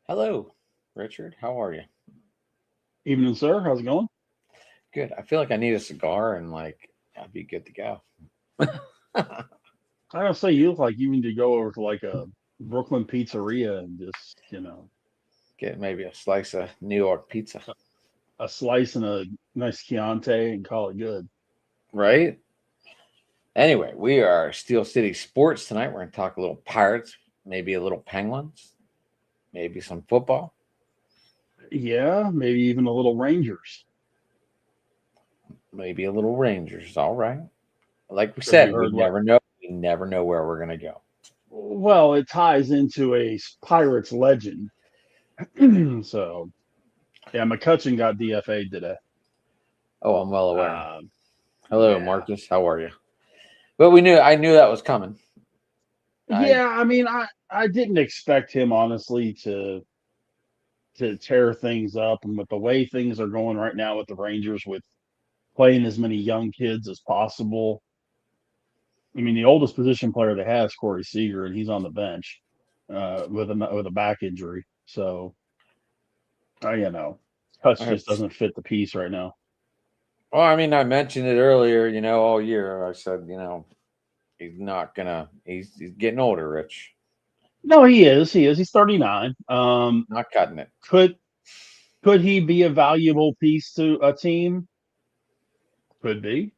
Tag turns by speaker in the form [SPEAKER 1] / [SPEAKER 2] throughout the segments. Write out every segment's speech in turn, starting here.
[SPEAKER 1] Hello, Richard. How are you?
[SPEAKER 2] Evening, sir. How's it going?
[SPEAKER 1] Good. I feel like I need a cigar and I'd be good to go.
[SPEAKER 2] I gotta say, you look like you need to go over to like a Brooklyn pizzeria and just,
[SPEAKER 1] Get maybe a slice of New York pizza.
[SPEAKER 2] a slice and a nice Chianti and call it good.
[SPEAKER 1] Right? Anyway, we are Steel City Sports tonight. We're going to talk a little Pirates, maybe a little Penguins, maybe some football,
[SPEAKER 2] Yeah, maybe even a little Rangers.
[SPEAKER 1] maybe a little Rangers. All right. Like we
[SPEAKER 2] Have
[SPEAKER 1] said,
[SPEAKER 2] you heard what?
[SPEAKER 1] we never know where we're going to go.
[SPEAKER 2] Well, it ties into a Pirates legend. So, yeah, McCutcheon got DFA'd today.
[SPEAKER 1] Oh, I'm well aware.
[SPEAKER 2] Um,
[SPEAKER 1] Hello,
[SPEAKER 2] yeah.
[SPEAKER 1] Marcus. How are you? But I knew that was coming. I
[SPEAKER 2] Yeah, I mean, I didn't expect him honestly to tear things up, and with the way things are going right now with the Rangers, with playing as many young kids as possible. I mean, the oldest position player they have is Corey Seager, and he's on the bench with a back injury. So, Cuts
[SPEAKER 1] I
[SPEAKER 2] just
[SPEAKER 1] have
[SPEAKER 2] doesn't fit the piece right now.
[SPEAKER 1] Well, I mean, I mentioned it earlier, all year. I said, he's not gonna. He's getting older, Rich.
[SPEAKER 2] No, he is. He is. He's 39.
[SPEAKER 1] Not cutting it.
[SPEAKER 2] Could could he be a valuable piece to a team? Could be.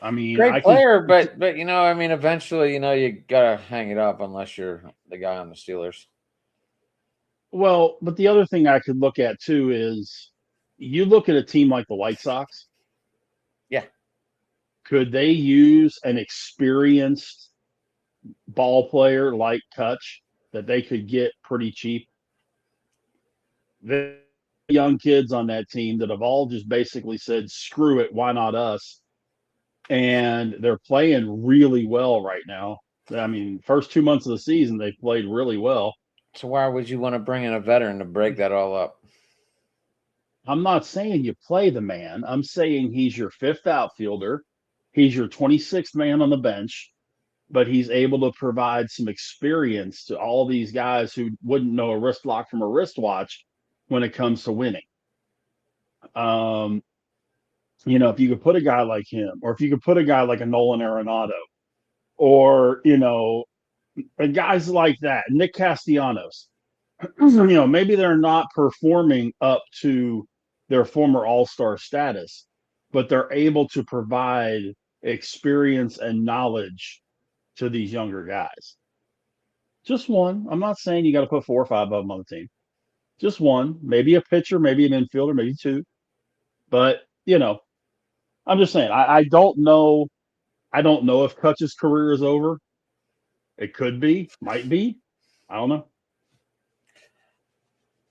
[SPEAKER 2] I mean, I
[SPEAKER 1] Great
[SPEAKER 2] could.
[SPEAKER 1] player, but I mean, eventually, you gotta hang it up unless you're the guy on the Steelers.
[SPEAKER 2] Well, but the other thing I could look at too is you look at a team like the White Sox.
[SPEAKER 1] Yeah,
[SPEAKER 2] Could they use an experienced ball player like Kutch that they could get pretty cheap? The young kids on that team that have all just basically said, screw it, why not us? And they're playing really well right now. I mean, first 2 months of the season, they played really well.
[SPEAKER 1] so why would you want to bring in a veteran to break that all up?
[SPEAKER 2] I'm not saying you play the man. I'm saying he's your fifth outfielder. He's your 26th man on the bench, but he's able to provide some experience to all these guys who wouldn't know a wrist lock from a wristwatch when it comes to winning. Um, if you could put a guy like him, or if you could put a guy like a Nolan Arenado, or guys like that, Nick Castellanos, maybe they're not performing up to their former all-star status, but they're able to provide experience and knowledge to these younger guys. Just one. I'm not saying you got to put 4 or 5 of them on the team. Just one, maybe a pitcher, maybe an infielder, maybe two. But I'm just saying. I don't know. I don't know if Kutch's career is over. It could be, might be. I don't know.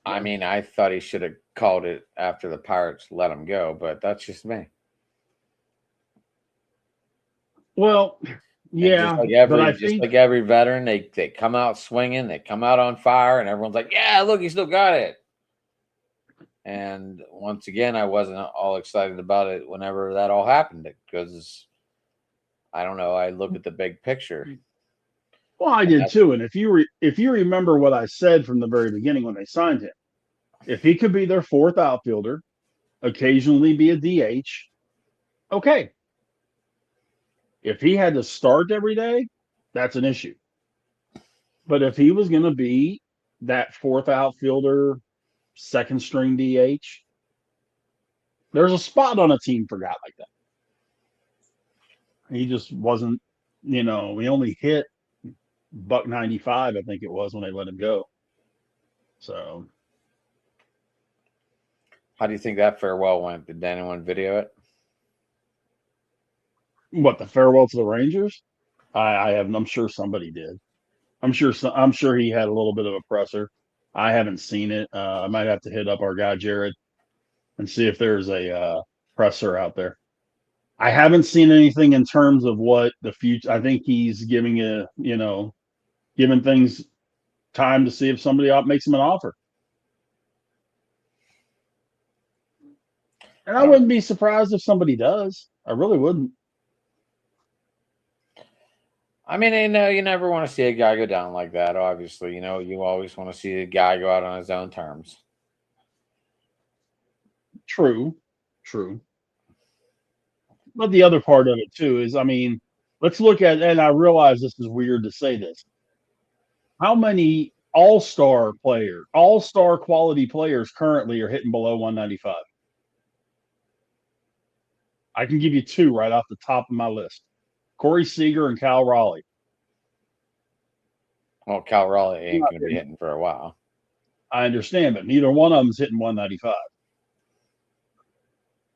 [SPEAKER 1] I
[SPEAKER 2] So,
[SPEAKER 1] mean, I thought he should have called it after the Pirates let him go, but that's just me.
[SPEAKER 2] well,
[SPEAKER 1] And just
[SPEAKER 2] yeah,
[SPEAKER 1] like
[SPEAKER 2] but
[SPEAKER 1] every
[SPEAKER 2] I
[SPEAKER 1] just
[SPEAKER 2] think
[SPEAKER 1] like every veteran, they come out swinging, they come out on fire, and everyone's like, "Yeah, look, he still got it." And once again, I wasn't all excited about it whenever that all happened because I don't know. I look at the big picture,
[SPEAKER 2] well, I
[SPEAKER 1] and
[SPEAKER 2] did
[SPEAKER 1] that
[SPEAKER 2] too. And if you remember what I said from the very beginning when they signed him, if he could be their fourth outfielder, occasionally be a DH, okay. If he had to start every day, that's an issue. But if he was going to be that fourth outfielder, second string DH, there's a spot on a team for a guy like that. He just wasn't, we only hit buck 95, I think it was when they let him go. So,
[SPEAKER 1] how do you think that farewell went? Did anyone video it?
[SPEAKER 2] what, the farewell to the Rangers? I'm sure somebody did. I'm sure he had a little bit of a presser. I haven't seen it. I might have to hit up our guy Jared and see if there's a presser out there. I haven't seen anything in terms of what the future. I think he's giving things time to see if somebody makes him an offer. And
[SPEAKER 1] I
[SPEAKER 2] I
[SPEAKER 1] don't know.
[SPEAKER 2] wouldn't be surprised if somebody does. I really wouldn't.
[SPEAKER 1] I mean, you never want to see a guy go down like that. Obviously, you always want to see a guy go out on his own terms.
[SPEAKER 2] True, true. But the other part of it too is, I mean, let's look at, and I realize this is weird to say this. How many all-star quality players currently are hitting below 195? I can give you two right off the top of my list: Corey Seager and Cal Raleigh.
[SPEAKER 1] Well, Cal Raleigh ain't
[SPEAKER 2] Not
[SPEAKER 1] going to be
[SPEAKER 2] hitting-
[SPEAKER 1] hitting for a while.
[SPEAKER 2] I understand, but neither one of them is hitting 195.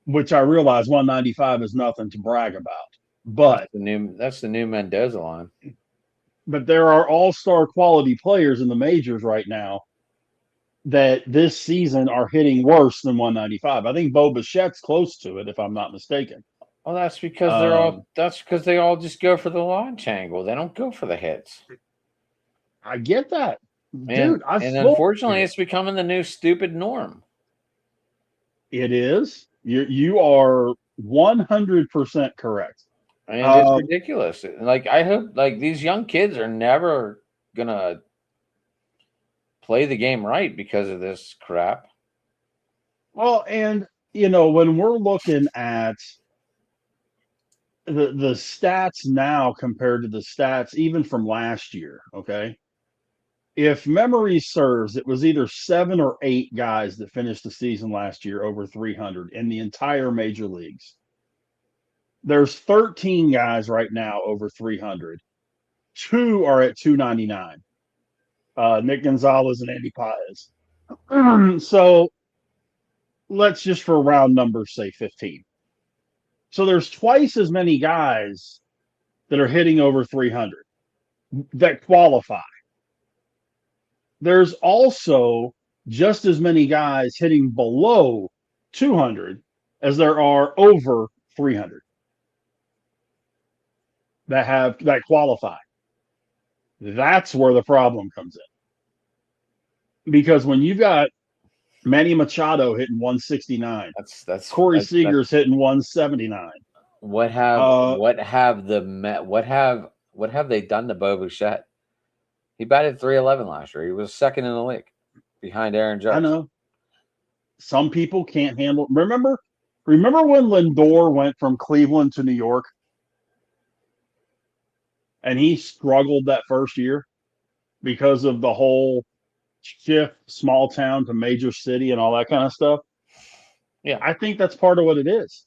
[SPEAKER 2] Which I realize 195 is nothing to brag about, but
[SPEAKER 1] That's the new Mendoza line.
[SPEAKER 2] there are all-star quality players in the majors right now that this season are hitting worse than 195. I think Bo Bichette's close to it, if I'm not mistaken.
[SPEAKER 1] Well, that's because they all just go for the launch angle. They don't go for the hits.
[SPEAKER 2] I get that,
[SPEAKER 1] And
[SPEAKER 2] dude.
[SPEAKER 1] unfortunately, it's becoming the new stupid norm.
[SPEAKER 2] It is. You are 100% correct.
[SPEAKER 1] I mean, it's ridiculous. Like, I hope like these young kids are never gonna play the game right because of this crap.
[SPEAKER 2] Well, and when we're looking at the stats now compared to the stats even from last year, okay? If memory serves, it was either 7 or 8 guys that finished the season last year over 300 in the entire major leagues. There's 13 guys right now over 300. 2 are at 299. Nick Gonzalez and Andy Paez. So let's just for round numbers say 15. So there's twice as many guys that are hitting over 300 that qualify. There's also just as many guys hitting below 200 as there are over 300 that qualify. That's where the problem comes in. Because when you've got Manny Machado hitting 169, Corey Seager's hitting 179.
[SPEAKER 1] What have they done to Bo Bichette? He batted 311 last year. He was second in the league behind Aaron Judge.
[SPEAKER 2] I know. Some people can't handle. Remember when Lindor went from Cleveland to New York, and he struggled that first year because of the whole shift, small town to major city, and all that kind of stuff.
[SPEAKER 1] Yeah,
[SPEAKER 2] I think that's part of what it is.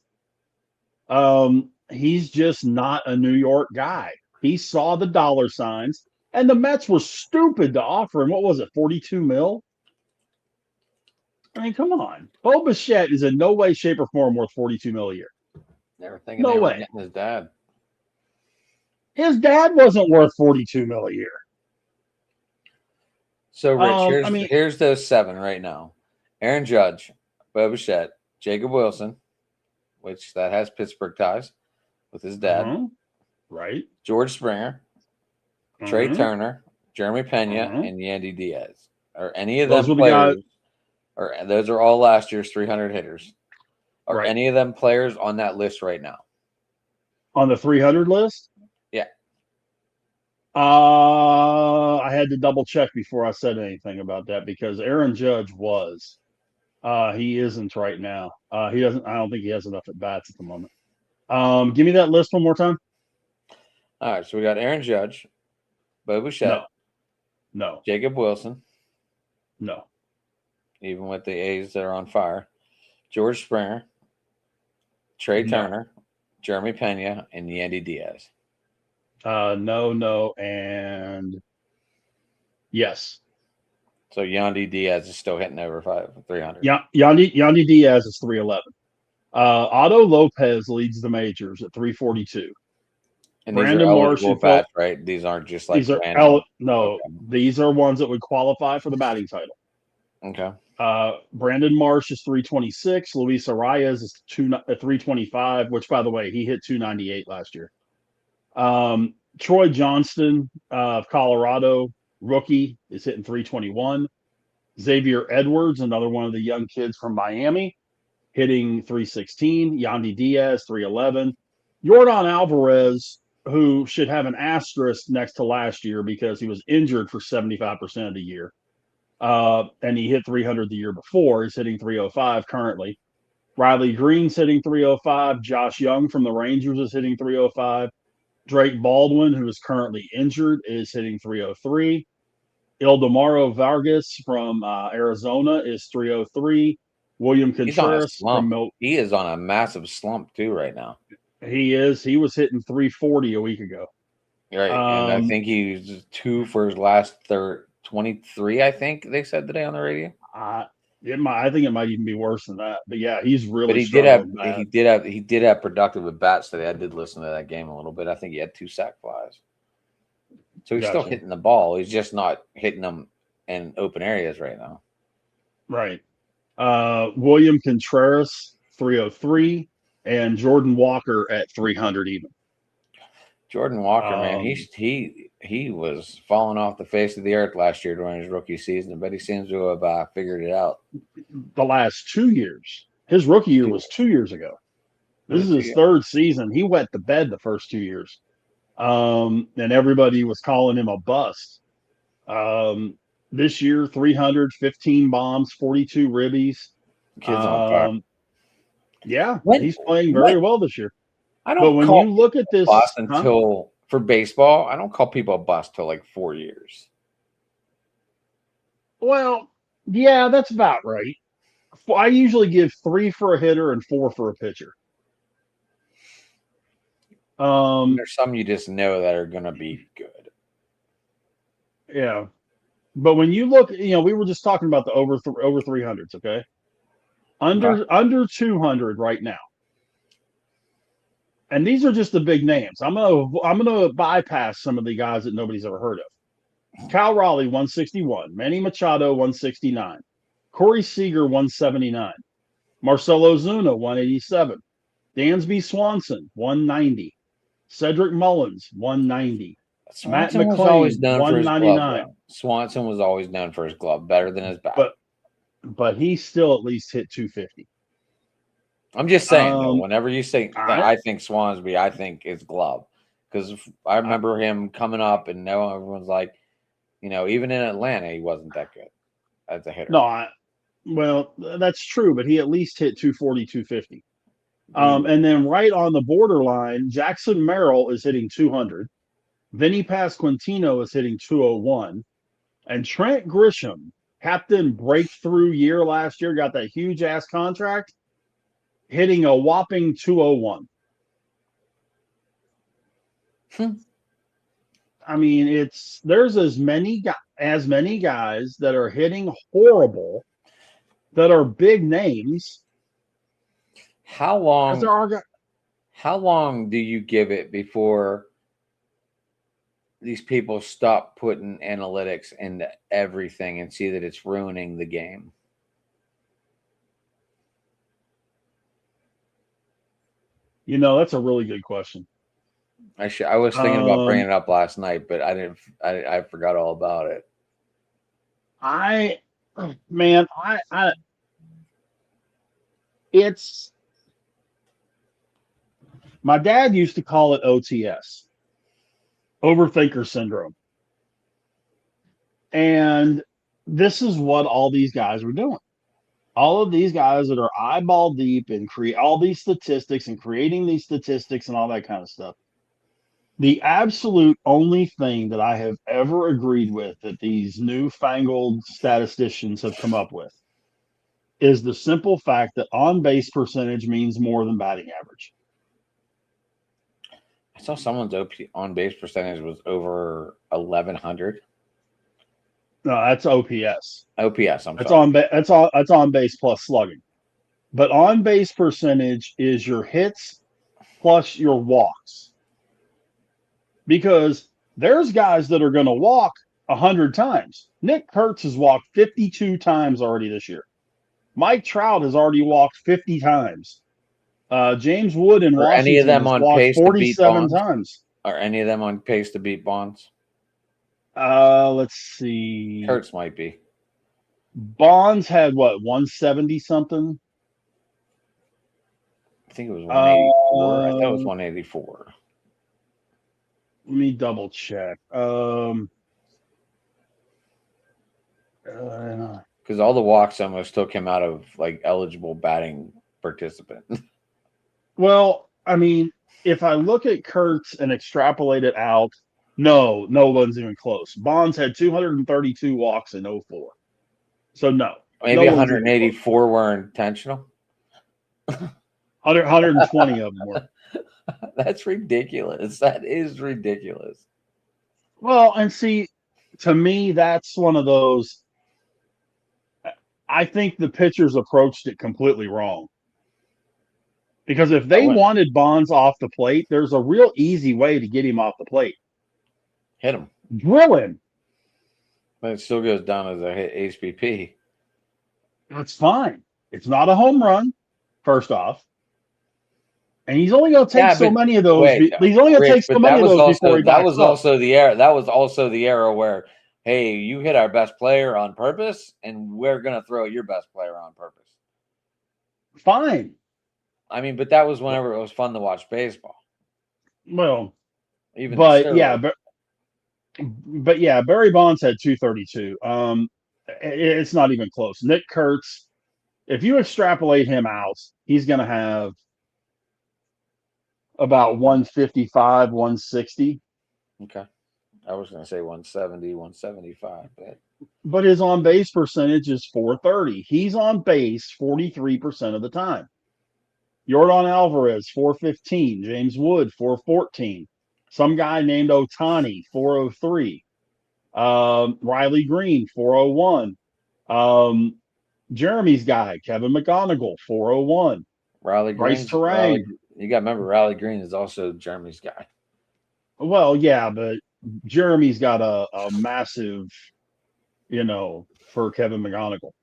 [SPEAKER 2] He's just not a New York guy. He saw the dollar signs, and the Mets were stupid to offer him. What was it, 42 mil? I mean, come on. Bo Bichette is in no way, shape, or form worth 42 mil a year.
[SPEAKER 1] Never thinking they were getting his dad.
[SPEAKER 2] His dad wasn't worth 42 mil a year.
[SPEAKER 1] So, Rich, here's those 7 right now: Aaron Judge, Bo Bichette, Jacob Wilson, which that has Pittsburgh ties with his dad,
[SPEAKER 2] right?
[SPEAKER 1] George Springer, Trey Turner, Jeremy Pena, and Yandy Diaz. Are any of them players? Or those are all last year's 300 hitters. Are any of them players on that list right now?
[SPEAKER 2] On the 300 list?
[SPEAKER 1] Yeah.
[SPEAKER 2] I had to double check before I said anything about that because Aaron Judge was. He isn't right now. He doesn't. I don't think he has enough at bats at the moment. Give me that list one more time.
[SPEAKER 1] All right. So we got Aaron Judge, Bo Bichette.
[SPEAKER 2] No.
[SPEAKER 1] Jacob Wilson.
[SPEAKER 2] No.
[SPEAKER 1] Even with the A's that are on fire. George Springer, Trey Turner, Jeremy Pena, and Yandy Diaz.
[SPEAKER 2] No, and yes.
[SPEAKER 1] So Yandy Diaz is still hitting over 300.
[SPEAKER 2] Yeah, Yandy Diaz is 311. Otto Lopez leads the majors at 342.
[SPEAKER 1] And Brandon Marsh bats, right? These aren't just like
[SPEAKER 2] these are ones that would qualify for the batting title.
[SPEAKER 1] Okay.
[SPEAKER 2] Brandon Marsh is 326. Luis Arias is 325, which, by the way, he hit 298 last year. Troy Johnston of Colorado, rookie, is hitting 321. Xavier Edwards, another one of the young kids from Miami, hitting 316. Yandy Diaz, 311. Yordan Alvarez who should have an asterisk next to last year because he was injured for 75% of the year. And he hit 300 the year before. He's hitting 305 currently. Riley Green's hitting 305. Josh Young from the Rangers is hitting 305. Drake Baldwin, who is currently injured, is hitting 303. Ildemaro Vargas from Arizona is 303. William
[SPEAKER 1] He's on a
[SPEAKER 2] Contreras
[SPEAKER 1] slump.
[SPEAKER 2] from
[SPEAKER 1] He is on a massive slump too right now.
[SPEAKER 2] He was hitting 340 a week ago.
[SPEAKER 1] Right, and I think he's 2 for his last 23. I think they said today on the radio.
[SPEAKER 2] I think it might even be worse than that. But yeah, he's really.
[SPEAKER 1] But he did have productive at bats today. I did listen to that game a little bit. I think he had 2 sac flies. So he's still hitting the ball. He's just not hitting them in open areas right now.
[SPEAKER 2] Right. William Contreras 303 and Jordan Walker at 300 even.
[SPEAKER 1] Jordan Walker, man, he was falling off the face of the earth last year during his rookie season, but he seems to have figured it out.
[SPEAKER 2] The last 2 years. His rookie year was 2 years ago. This is his third season. He wet the bed the first 2 years. And everybody was calling him a bust. This year, 315 bombs, 42 ribbies.
[SPEAKER 1] Kid's on fire.
[SPEAKER 2] Yeah, he's playing very well this year.
[SPEAKER 1] But when you look at this for baseball, I don't call people a bust till like 4 years.
[SPEAKER 2] Well, yeah, that's about right. I usually give 3 for a hitter and 4 for a pitcher.
[SPEAKER 1] There's some you just know that are going to be good.
[SPEAKER 2] Yeah. But when you look, we were just talking about the over 300s, okay? Under 200 right now. And these are just the big names. I'm gonna bypass some of the guys that nobody's ever heard of. Cal Raleigh 161, Manny Machado 169, Corey Seager 179, Marcelo Zuna 187, Dansby Swanson 190, Cedric Mullins 190.
[SPEAKER 1] Swanson Matt McClain, was always known for his glove. Swanson was always known for his glove, better than his bat.
[SPEAKER 2] But he still at least hit 250.
[SPEAKER 1] I'm just saying, though, whenever you say I think Swansby, I think it's glove. Because I remember him coming up and now everyone's like, even in Atlanta, he wasn't that good as a hitter.
[SPEAKER 2] No, well, that's true, but he at least hit 240, 250. And then right on the borderline, Jackson Merrill is hitting 200. Vinny Pasquantino is hitting 201. And Trent Grisham, captain breakthrough year last year, got that huge-ass contract, hitting a whopping 201. I mean, there's as many guys that are hitting horrible, that are big names.
[SPEAKER 1] How long do you give it before these people stop putting analytics into everything and see that it's ruining the game?
[SPEAKER 2] That's a really good question.
[SPEAKER 1] I was thinking about bringing it up last night, but I forgot all about it.
[SPEAKER 2] My dad used to call it OTS, overthinker syndrome. And this is what all these guys were doing. All of these guys that are eyeball deep and create all these statistics and creating these statistics and all that kind of stuff. The absolute only thing that I have ever agreed with that these newfangled statisticians have come up with is the simple fact that on-base percentage means more than batting average.
[SPEAKER 1] I saw someone's on-base percentage was over 1,100.
[SPEAKER 2] No, that's OPS.
[SPEAKER 1] OPS.
[SPEAKER 2] That's on base plus slugging. But on base percentage is your hits plus your walks. Because there's guys that are going to walk 100 times. Nick Kurtz has walked 52 times already this year. Mike Trout has already walked 50 times. James Wood in Washington
[SPEAKER 1] any of them
[SPEAKER 2] has
[SPEAKER 1] on
[SPEAKER 2] walked
[SPEAKER 1] pace
[SPEAKER 2] 47 times.
[SPEAKER 1] Are any of them on pace to beat Bonds?
[SPEAKER 2] Let's see.
[SPEAKER 1] Kurtz might be.
[SPEAKER 2] Bonds had what, 170 something?
[SPEAKER 1] I think it was 184. I thought it was 184.
[SPEAKER 2] Let me double check.
[SPEAKER 1] Because all the walks almost took him out of like eligible batting participant.
[SPEAKER 2] Well, I mean, if I look at Kurtz and extrapolate it out, no one's even close. Bonds had 232 walks in 04. So no
[SPEAKER 1] Maybe
[SPEAKER 2] one's even close.
[SPEAKER 1] 184 were intentional.
[SPEAKER 2] 120 of them were.
[SPEAKER 1] That's ridiculous. That is ridiculous.
[SPEAKER 2] Well, and see, to me, that's one of those. I think the pitchers approached it completely wrong. Because if they wanted Bonds off the plate, there's a real easy way to get him off the plate.
[SPEAKER 1] Hit him.
[SPEAKER 2] Drill him.
[SPEAKER 1] But it still goes down as a HBP.
[SPEAKER 2] That's fine. It's not a home run, first off. And he's only going to take so many of those. He's only going to take so many of those before he backs up.
[SPEAKER 1] That was also the era. That was also the era where, hey, you hit our best player on purpose, and we're going to throw your best player on purpose.
[SPEAKER 2] Fine.
[SPEAKER 1] I mean, but that was whenever it was fun to watch baseball.
[SPEAKER 2] Well, but yeah, Barry Bonds had 232. It's not even close. Nick Kurtz, if you extrapolate him out, he's going to have about 155, 160.
[SPEAKER 1] Okay. I was going to say 170, 175.
[SPEAKER 2] But his on-base percentage is 430. He's on base 43% of the time. Yordan Alvarez, 415. James Wood, 414. Some guy named Otani, 403. Riley Green, 401. Jeremy's guy, Kevin McGonigal, 401.
[SPEAKER 1] Riley Green. You got to remember, Riley Green is also Jeremy's guy.
[SPEAKER 2] Well, yeah, but Jeremy's got a massive, for Kevin McGonigal.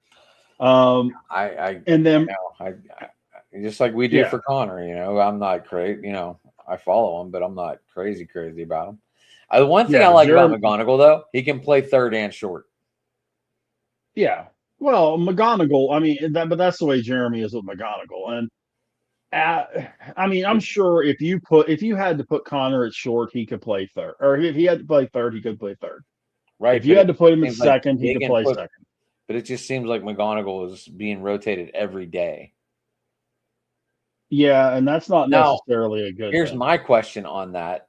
[SPEAKER 1] Just like we do for Connor, I'm not crazy. I follow him, but I'm not crazy about him. The one thing I like about McGonigal, though, he can play third and short.
[SPEAKER 2] Yeah. Well, McGonigal, I mean, but that's the way Jeremy is with McGonigal. And I mean, I'm sure if you had to put Connor at short, he could play third. Or if he had to play third, he could play third.
[SPEAKER 1] Right.
[SPEAKER 2] If you had to put him at second, he could play second.
[SPEAKER 1] But it just seems like McGonigal is being rotated every day.
[SPEAKER 2] Yeah, and that's not necessarily a good
[SPEAKER 1] Here's
[SPEAKER 2] thing.
[SPEAKER 1] my question on that.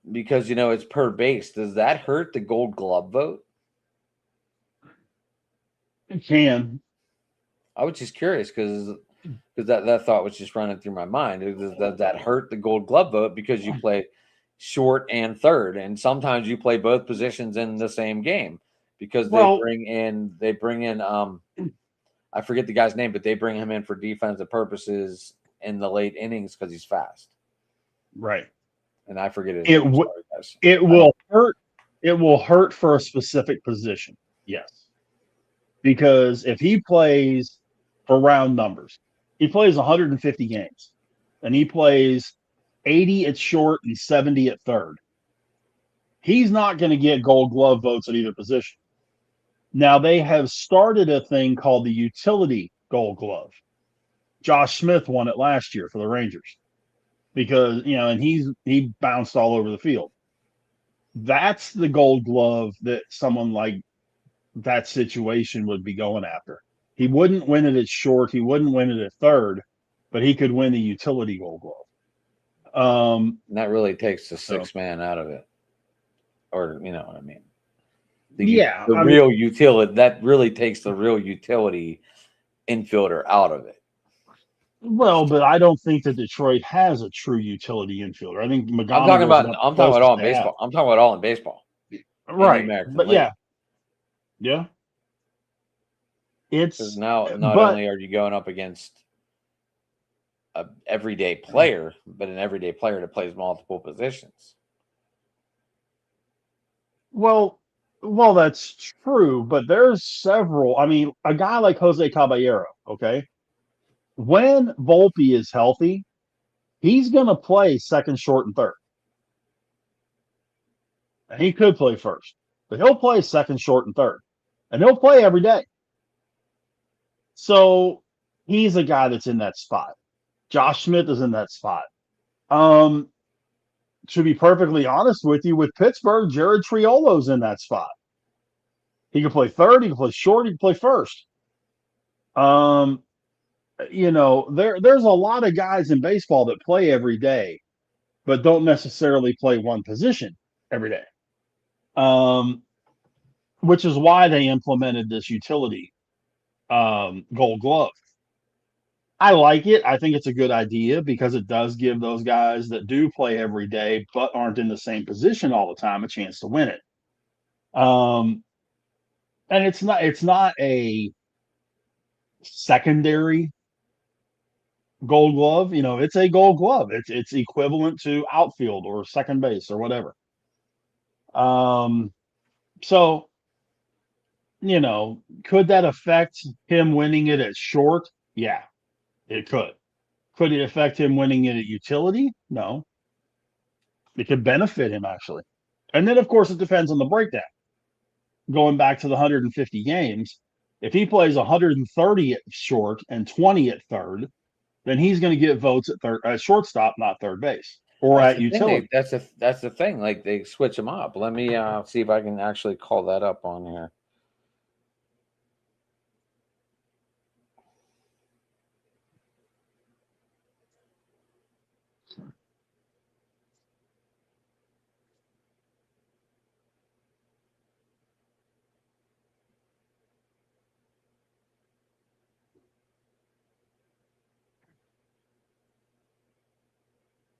[SPEAKER 1] Because, it's per base. Does that hurt the Gold Glove vote?
[SPEAKER 2] It can.
[SPEAKER 1] I was just curious because that thought was just running through my mind. Does that hurt the Gold Glove vote because you play short and third, and sometimes you play both positions in the same game because they bring in I forget the guy's name, but they bring him in for defensive purposes in the late innings because he's fast.
[SPEAKER 2] Right.
[SPEAKER 1] And I forget it.
[SPEAKER 2] It will hurt. It will hurt for a specific position. Yes. Because if he plays for round numbers, he plays 150 games and he plays 80 at short and 70 at third. He's not going to get Gold Glove votes at either position. Now, they have started a thing called the utility Gold Glove. Josh Smith won it last year for the Rangers because, and he bounced all over the field. That's the Gold Glove that someone like that situation would be going after. He wouldn't win it at short. He wouldn't win it at third, but he could win the utility Gold Glove.
[SPEAKER 1] And that really takes the sixth man out of it. Or, you know what I mean? Real utility, that really takes the real utility infielder out of it.
[SPEAKER 2] Well, but I don't think that Detroit has a true utility infielder. I think McGonigal.
[SPEAKER 1] I'm talking about all in baseball. I'm talking about all in baseball.
[SPEAKER 2] Right. But yeah. It's
[SPEAKER 1] now not only are you going up against an everyday player, but an everyday player that plays multiple positions.
[SPEAKER 2] Well, that's true, but there's several. I mean, a guy like Jose Caballero, okay? When Volpe is healthy, he's going to play second, short, and third. And he could play first, but he'll play second, short, and third. And he'll play every day. So he's a guy that's in that spot. Josh Smith is in that spot. to be perfectly honest with you, with Pittsburgh, Jared Triolo's in that spot. He can play third, he can play short, he can play first. There's a lot of guys in baseball that play every day, but don't necessarily play one position every day. Which is why they implemented this utility Gold Glove. I like it. I think it's a good idea because it does give those guys that do play every day but aren't in the same position all the time a chance to win it. And it's not a secondary Gold Glove. It's a Gold Glove. It's equivalent to outfield or second base or whatever. So could that affect him winning it at short? Yeah, it could. Could it affect him winning it at utility? No. It could benefit him, actually. And then, of course, it depends on the breakdown. Going back to the 150 games, if he plays 130 at short and 20 at third, then he's going to get votes at shortstop, not third base, or at utility.
[SPEAKER 1] That's the thing. Like, they switch them up. Let me see if I can actually call that up on here.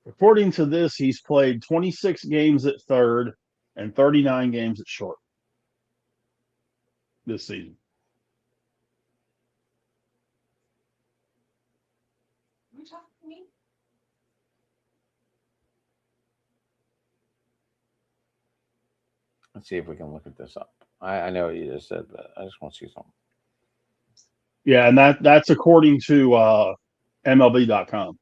[SPEAKER 2] According to this, he's played 26 games at third and 39 games at short this season.
[SPEAKER 3] Are you talking to me?
[SPEAKER 1] Let's see if we can look at this up. I know what you just said, but I just want to see something.
[SPEAKER 2] Yeah, and that's according to MLB.com.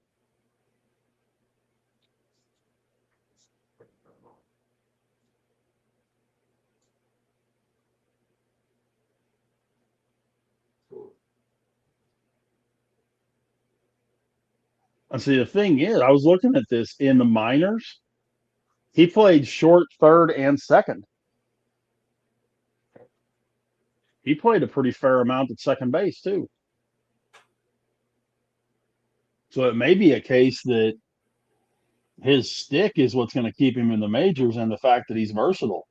[SPEAKER 2] And see, the thing is, I was looking at this in the minors. He played short, third, and second. He played a pretty fair amount at second base, too. So it may be a case that his stick is what's going to keep him in the majors and the fact that he's versatile.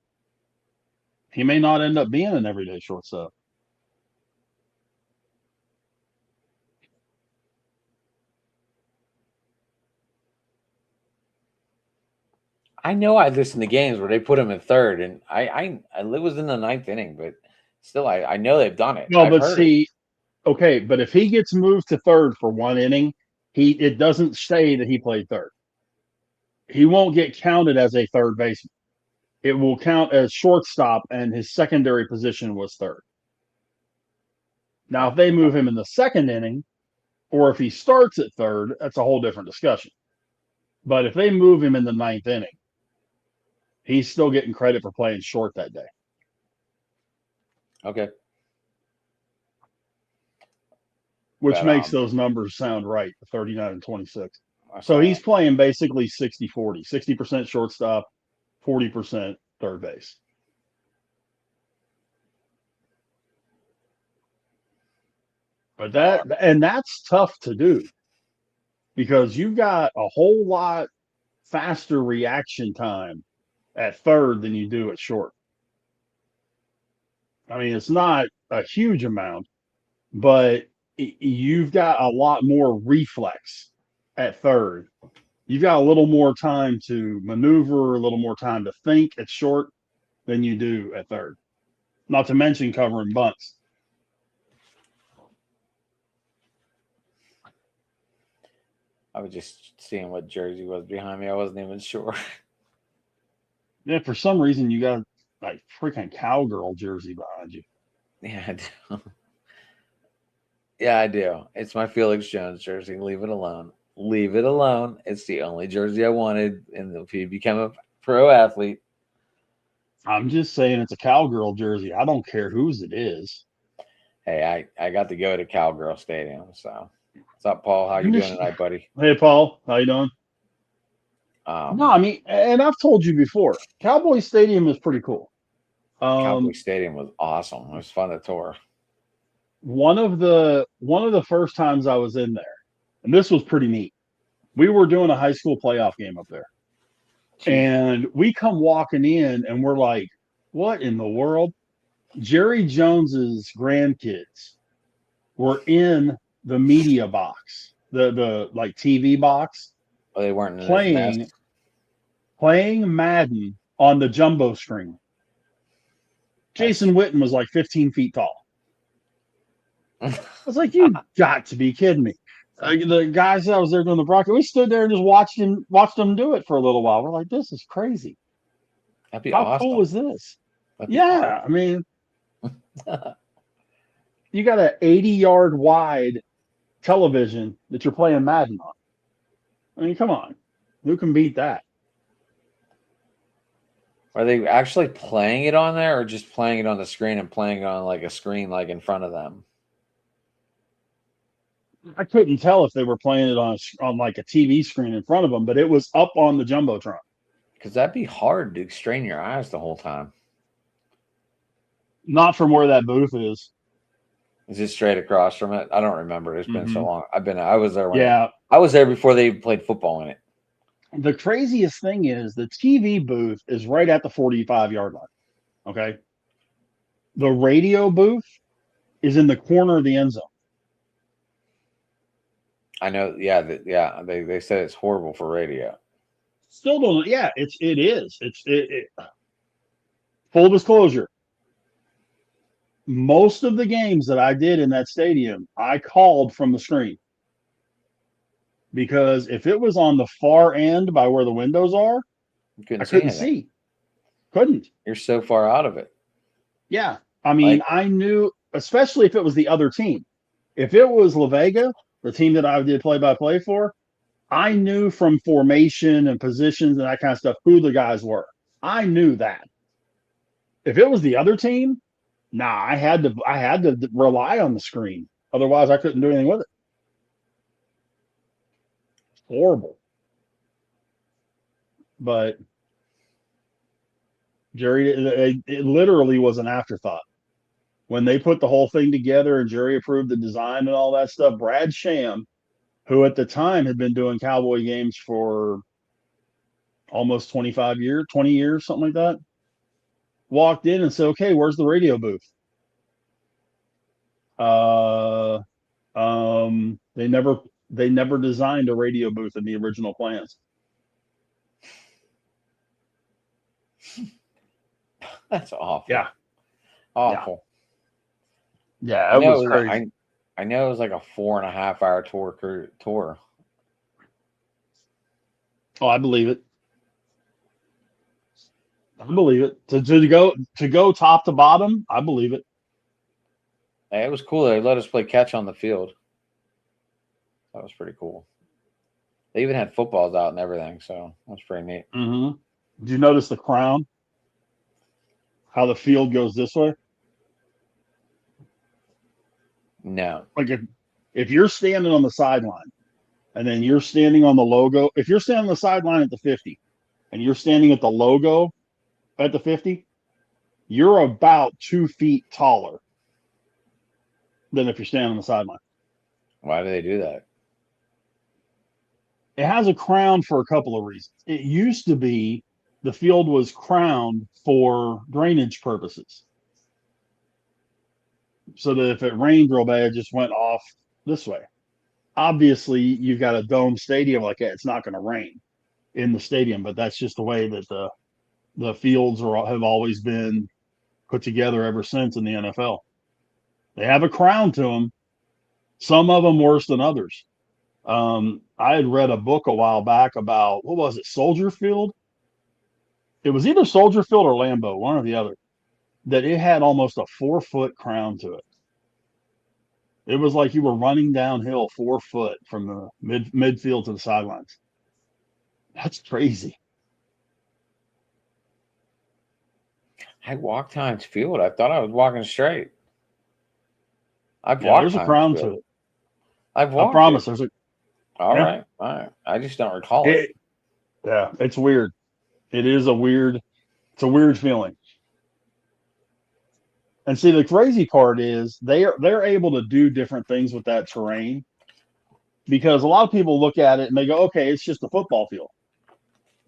[SPEAKER 2] He may not end up being an everyday shortstop.
[SPEAKER 1] I know I listened to games where they put him in third, and I was in the ninth inning, but still, I know they've done it.
[SPEAKER 2] No, but see, okay, but if he gets moved to third for one inning, it doesn't say that he played third. He won't get counted as a third baseman. It will count as shortstop, and his secondary position was third. Now, if they move him in the second inning, or if he starts at third, that's a whole different discussion. But if they move him in the ninth inning, he's still getting credit for playing short that day.
[SPEAKER 1] Okay.
[SPEAKER 2] Which makes those numbers sound right, 39 and 26. So he's playing basically 60-40, 60% shortstop, 40% third base. But that's tough to do because you've got a whole lot faster reaction time at third than you do at short. I mean, it's not a huge amount, but you've got a lot more reflex at third. You've got a little more time to maneuver, a little more time to think at short than you do at third. Not to mention covering bunts.
[SPEAKER 1] I was just seeing what jersey was behind me. I wasn't even sure.
[SPEAKER 2] Yeah, for some reason you got like freaking cowgirl jersey behind you.
[SPEAKER 1] Yeah, I do. Yeah, I do. It's my Felix Jones jersey. Leave it alone. Leave it alone. It's the only jersey I wanted. And if he became a pro athlete.
[SPEAKER 2] I'm just saying it's a cowgirl jersey. I don't care whose it is.
[SPEAKER 1] Hey, I got to go to Cowgirl Stadium. So what's up, Paul? How you doing tonight, buddy?
[SPEAKER 2] Hey, Paul. How you doing? No, I mean, and I've told you before, Cowboy Stadium is pretty cool.
[SPEAKER 1] Cowboy Stadium was awesome. It was fun to tour.
[SPEAKER 2] One of the first times I was in there, and this was pretty neat. We were doing a high school playoff game up there. And we come walking in and we're like, what in the world? Jerry Jones's grandkids were in the media box, the like TV box,
[SPEAKER 1] Oh, they weren't in his nest.
[SPEAKER 2] playing Madden on the jumbo screen. Jason Witten was like 15 feet tall. I was like, you got to be kidding me. The guys that was there doing the broadcast, we stood there and just watched them do it for a little while. We're like, this is crazy.
[SPEAKER 1] That'd be
[SPEAKER 2] How
[SPEAKER 1] awesome.
[SPEAKER 2] cool is this?
[SPEAKER 1] Yeah,
[SPEAKER 2] I mean, you got an 80-yard wide television that you're playing Madden on. I mean, come on. Who can beat that?
[SPEAKER 1] Are they actually playing it on there or just playing it on the screen and playing it on like a screen like in front of them?
[SPEAKER 2] I couldn't tell if they were playing it on like a TV screen in front of them, but it was up on the Jumbotron.
[SPEAKER 1] Because that'd be hard to strain your eyes the whole time.
[SPEAKER 2] Not from where that booth is.
[SPEAKER 1] Is it straight across from it? I don't remember. It's been so long. I was there
[SPEAKER 2] I
[SPEAKER 1] was there before they even played football in it.
[SPEAKER 2] The craziest thing is the TV booth is right at the 45-yard line. Okay. The radio booth is in the corner of the end zone.
[SPEAKER 1] I know. Yeah. They said it's horrible for radio.
[SPEAKER 2] Still don't. Yeah, it is. Full disclosure. Most of the games that I did in that stadium, I called from the screen. Because if it was on the far end by where the windows are, I couldn't see. Couldn't.
[SPEAKER 1] You're so far out of it.
[SPEAKER 2] Yeah. I mean, I knew, especially if it was the other team. If it was La Vega, the team that I did play-by-play for, I knew from formation and positions and that kind of stuff who the guys were. I knew that. If it was the other team, I had to rely on the screen. Otherwise, I couldn't do anything with it. Horrible. But Jerry, it literally was an afterthought. When they put the whole thing together and Jerry approved the design and all that stuff, Brad Sham, who at the time had been doing Cowboy games for almost 25 years, 20 years, something like that, walked in and said, okay, where's the radio booth? They never designed a radio booth in the original plans.
[SPEAKER 1] That's awful.
[SPEAKER 2] Yeah.
[SPEAKER 1] Awful.
[SPEAKER 2] Yeah, it was crazy.
[SPEAKER 1] I know it was like a 4.5-hour tour.
[SPEAKER 2] Oh, I believe it. I believe it. To go top to bottom, I believe it.
[SPEAKER 1] Hey, it was cool. They let us play catch on the field. That was pretty cool. They even had footballs out and everything, so that was pretty neat.
[SPEAKER 2] Mm-hmm. Did you notice the crown? How the field goes this way?
[SPEAKER 1] No.
[SPEAKER 2] Like if you're standing on the sideline and then you're standing on the logo, if you're standing on the sideline at the 50 and you're standing at the logo at the 50, you're about 2 feet taller than if you're standing on the sideline.
[SPEAKER 1] Why do they do that?
[SPEAKER 2] It has a crown for a couple of reasons. It used to be the field was crowned for drainage purposes. So that if it rained real bad, it just went off this way. Obviously, you've got a dome stadium like that. It's not going to rain in the stadium, but that's just the way that the fields have always been put together ever since in the NFL. They have a crown to them. Some of them worse than others. I had read a book a while back about, what was it, Soldier Field? It was either Soldier Field or Lambeau, one or the other, that it had almost a 4-foot crown to it. It was like you were running downhill 4 foot from the midfield to the sidelines. That's crazy.
[SPEAKER 1] I walked Heinz Field. I thought I was walking straight.
[SPEAKER 2] There's a crown to it.
[SPEAKER 1] I've walked.
[SPEAKER 2] I promise. There's a.
[SPEAKER 1] All right. I just don't recall it.
[SPEAKER 2] Yeah, it's weird. It's a weird feeling. And see, the crazy part is they're able to do different things with that terrain because a lot of people look at it and they go, okay, it's just a football field.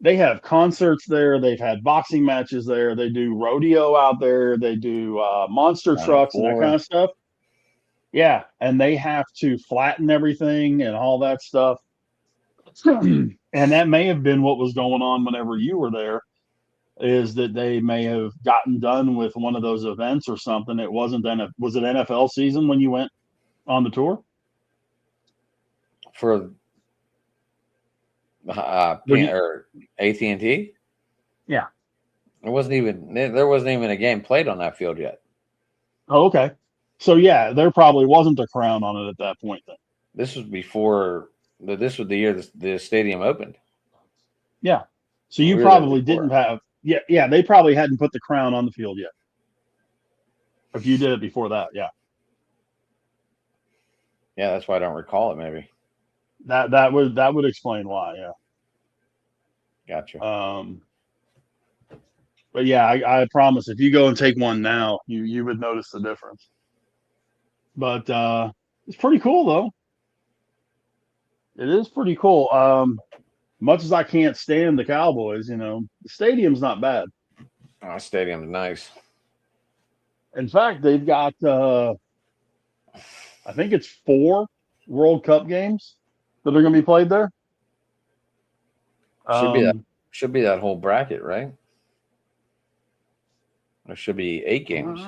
[SPEAKER 2] They have concerts there. They've had boxing matches there. They do rodeo out there. They do monster trucks and that kind of stuff. Yeah, and they have to flatten everything and all that stuff. And that may have been what was going on whenever you were there, is that they may have gotten done with one of those events or something. It wasn't then. Was it NFL season when you went on the tour?
[SPEAKER 1] For or AT&T?
[SPEAKER 2] Yeah.
[SPEAKER 1] There wasn't even a game played on that field yet.
[SPEAKER 2] Oh, okay. So yeah, there probably wasn't a crown on it at that point then.
[SPEAKER 1] This was before. This was the year the stadium opened.
[SPEAKER 2] Yeah. So you probably didn't have. Yeah. They probably hadn't put the crown on the field yet. If you did it before that, yeah.
[SPEAKER 1] Yeah, that's why I don't recall it. Maybe
[SPEAKER 2] that would explain why. Yeah.
[SPEAKER 1] Gotcha.
[SPEAKER 2] But yeah, I promise if you go and take one now, you would notice the difference. But it's pretty cool though. It is pretty cool. Much as I can't stand the Cowboys, the stadium's not bad.
[SPEAKER 1] Oh, stadium's nice.
[SPEAKER 2] In fact, they've got I think it's 4 World Cup games that are going to be played there.
[SPEAKER 1] Should be that whole bracket, right? There should be 8 games.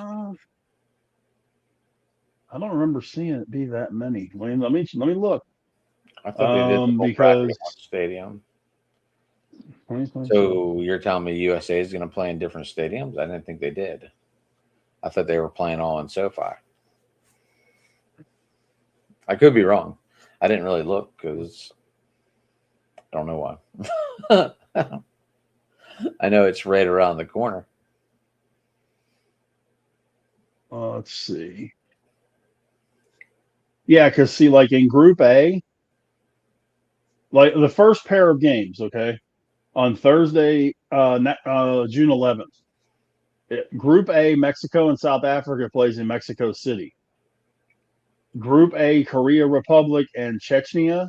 [SPEAKER 2] I don't remember seeing it be that many. Let me look.
[SPEAKER 1] I thought they did the whole bracket on stadium. So you're telling me USA is going to play in different stadiums? I didn't think they did. I thought they were playing all in SoFi. I could be wrong. I didn't really look because I don't know why. I know it's right around the corner.
[SPEAKER 2] Let's see. Yeah, because see, like in Group A, like the first pair of games, okay, on Thursday, June 11th. Group A, Mexico and South Africa plays in Mexico City. Group A, Korea Republic and Chechnya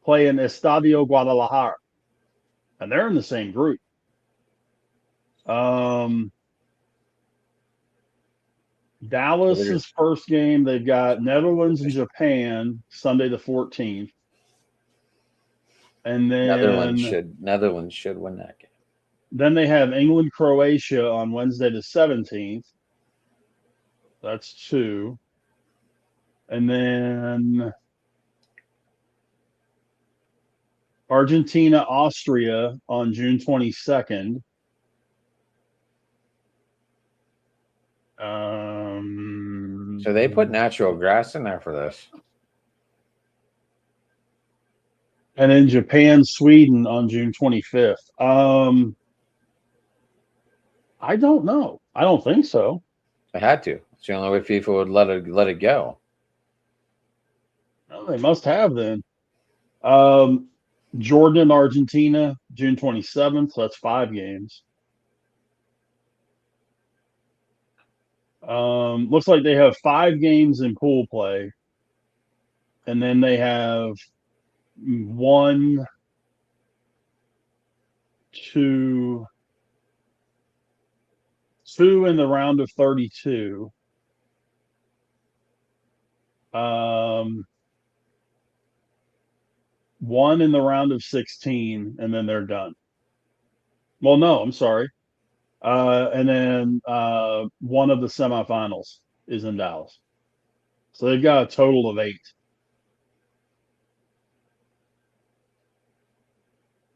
[SPEAKER 2] play in Estadio Guadalajara, and they're in the same group. Dallas's first game, they've got Netherlands and Japan Sunday the 14th. And then
[SPEAKER 1] Netherlands should win that game.
[SPEAKER 2] Then they have England Croatia on Wednesday the 17th. That's 2. And then Argentina Austria on June 22nd.
[SPEAKER 1] So they put natural grass in there for this.
[SPEAKER 2] And then Japan, Sweden on June 25th. I don't know. I don't think so.
[SPEAKER 1] They had to. It's the only way FIFA would let it go.
[SPEAKER 2] Well, they must have then. Jordan, Argentina, June 27th. So that's 5 games. Looks like they have 5 games in pool play. And then they have 1, 2 in the round of 32. 1 in the round of 16, and then they're done. Well, no, I'm sorry. And then 1 of the semifinals is in Dallas. So they've got a total of 8.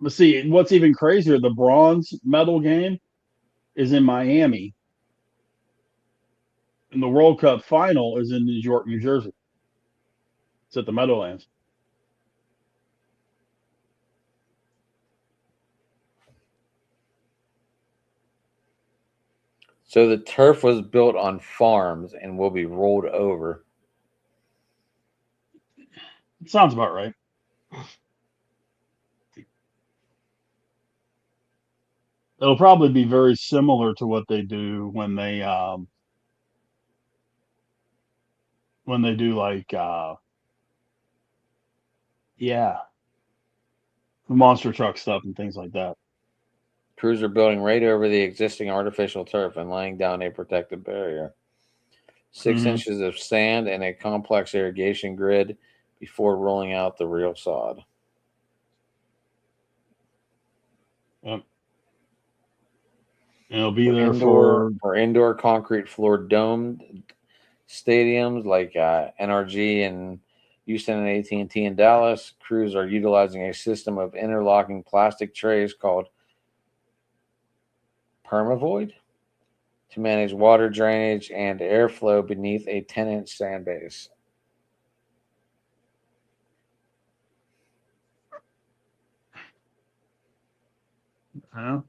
[SPEAKER 2] But see, what's even crazier, the bronze medal game is in Miami. And the World Cup final is in New York, New Jersey. It's at the Meadowlands.
[SPEAKER 1] So the turf was built on farms and will be rolled over.
[SPEAKER 2] Sounds about right. It'll probably be very similar to what they do when they do like monster truck stuff and things like that.
[SPEAKER 1] Crews are building right over the existing artificial turf and laying down a protective barrier. 6 inches of sand and a complex irrigation grid before rolling out the real sod.
[SPEAKER 2] Yep. It'll be there for
[SPEAKER 1] indoor concrete floored domed stadiums like NRG and Houston and AT&T in Dallas. Crews are utilizing a system of interlocking plastic trays called Permavoid to manage water drainage and airflow beneath a 10-inch sand base.
[SPEAKER 2] Huh?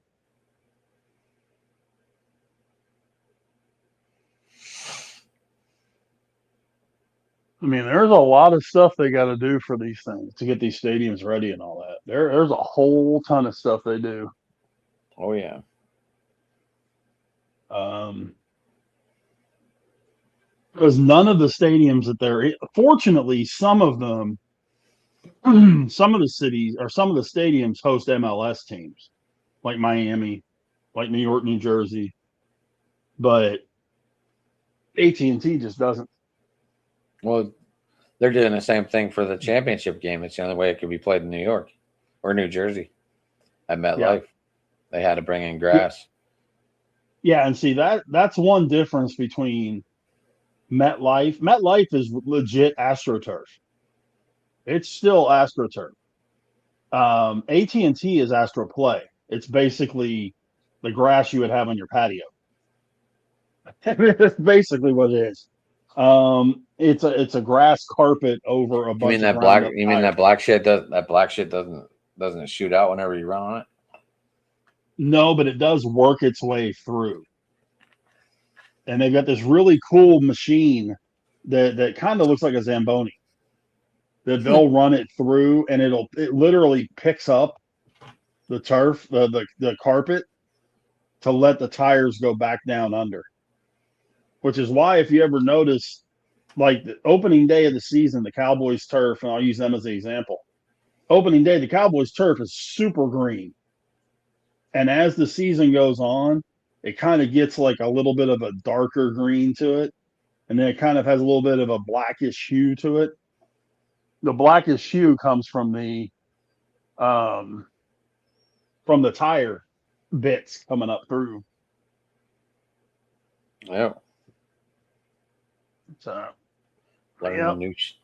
[SPEAKER 2] I mean, there's a lot of stuff they got to do for these things to get these stadiums ready and all that. There's a whole ton of stuff they do.
[SPEAKER 1] Oh yeah.
[SPEAKER 2] Because none of the stadiums that they're fortunately, some of them, some of the cities or some of the stadiums host MLS teams, like Miami, like New York, New Jersey, but AT&T just doesn't.
[SPEAKER 1] Well, they're doing the same thing for the championship game. It's the only way it could be played in New York or New Jersey at MetLife. Yeah. They had to bring in grass.
[SPEAKER 2] Yeah, and see that's one difference between MetLife. MetLife is legit AstroTurf. It's still AstroTurf. AT&T is AstroPlay. It's basically the grass you would have on your patio. That's basically what it is. It's a grass carpet over a bunch of
[SPEAKER 1] black. You mean that black shit doesn't shoot out whenever you run on it?
[SPEAKER 2] No, but it does work its way through. And they've got this really cool machine that kind of looks like a Zamboni. That they'll run it through, and it literally picks up the turf, the carpet, to let the tires go back down under. Which is why, if you ever notice, like the opening day of the season, the Cowboys turf, and I'll use them as an example. Opening day, the Cowboys turf is super green. And as the season goes on, it kind of gets like a little bit of a darker green to it. And then it kind of has a little bit of a blackish hue to it. The blackish hue comes from the tire bits coming up through.
[SPEAKER 1] Yeah.
[SPEAKER 2] So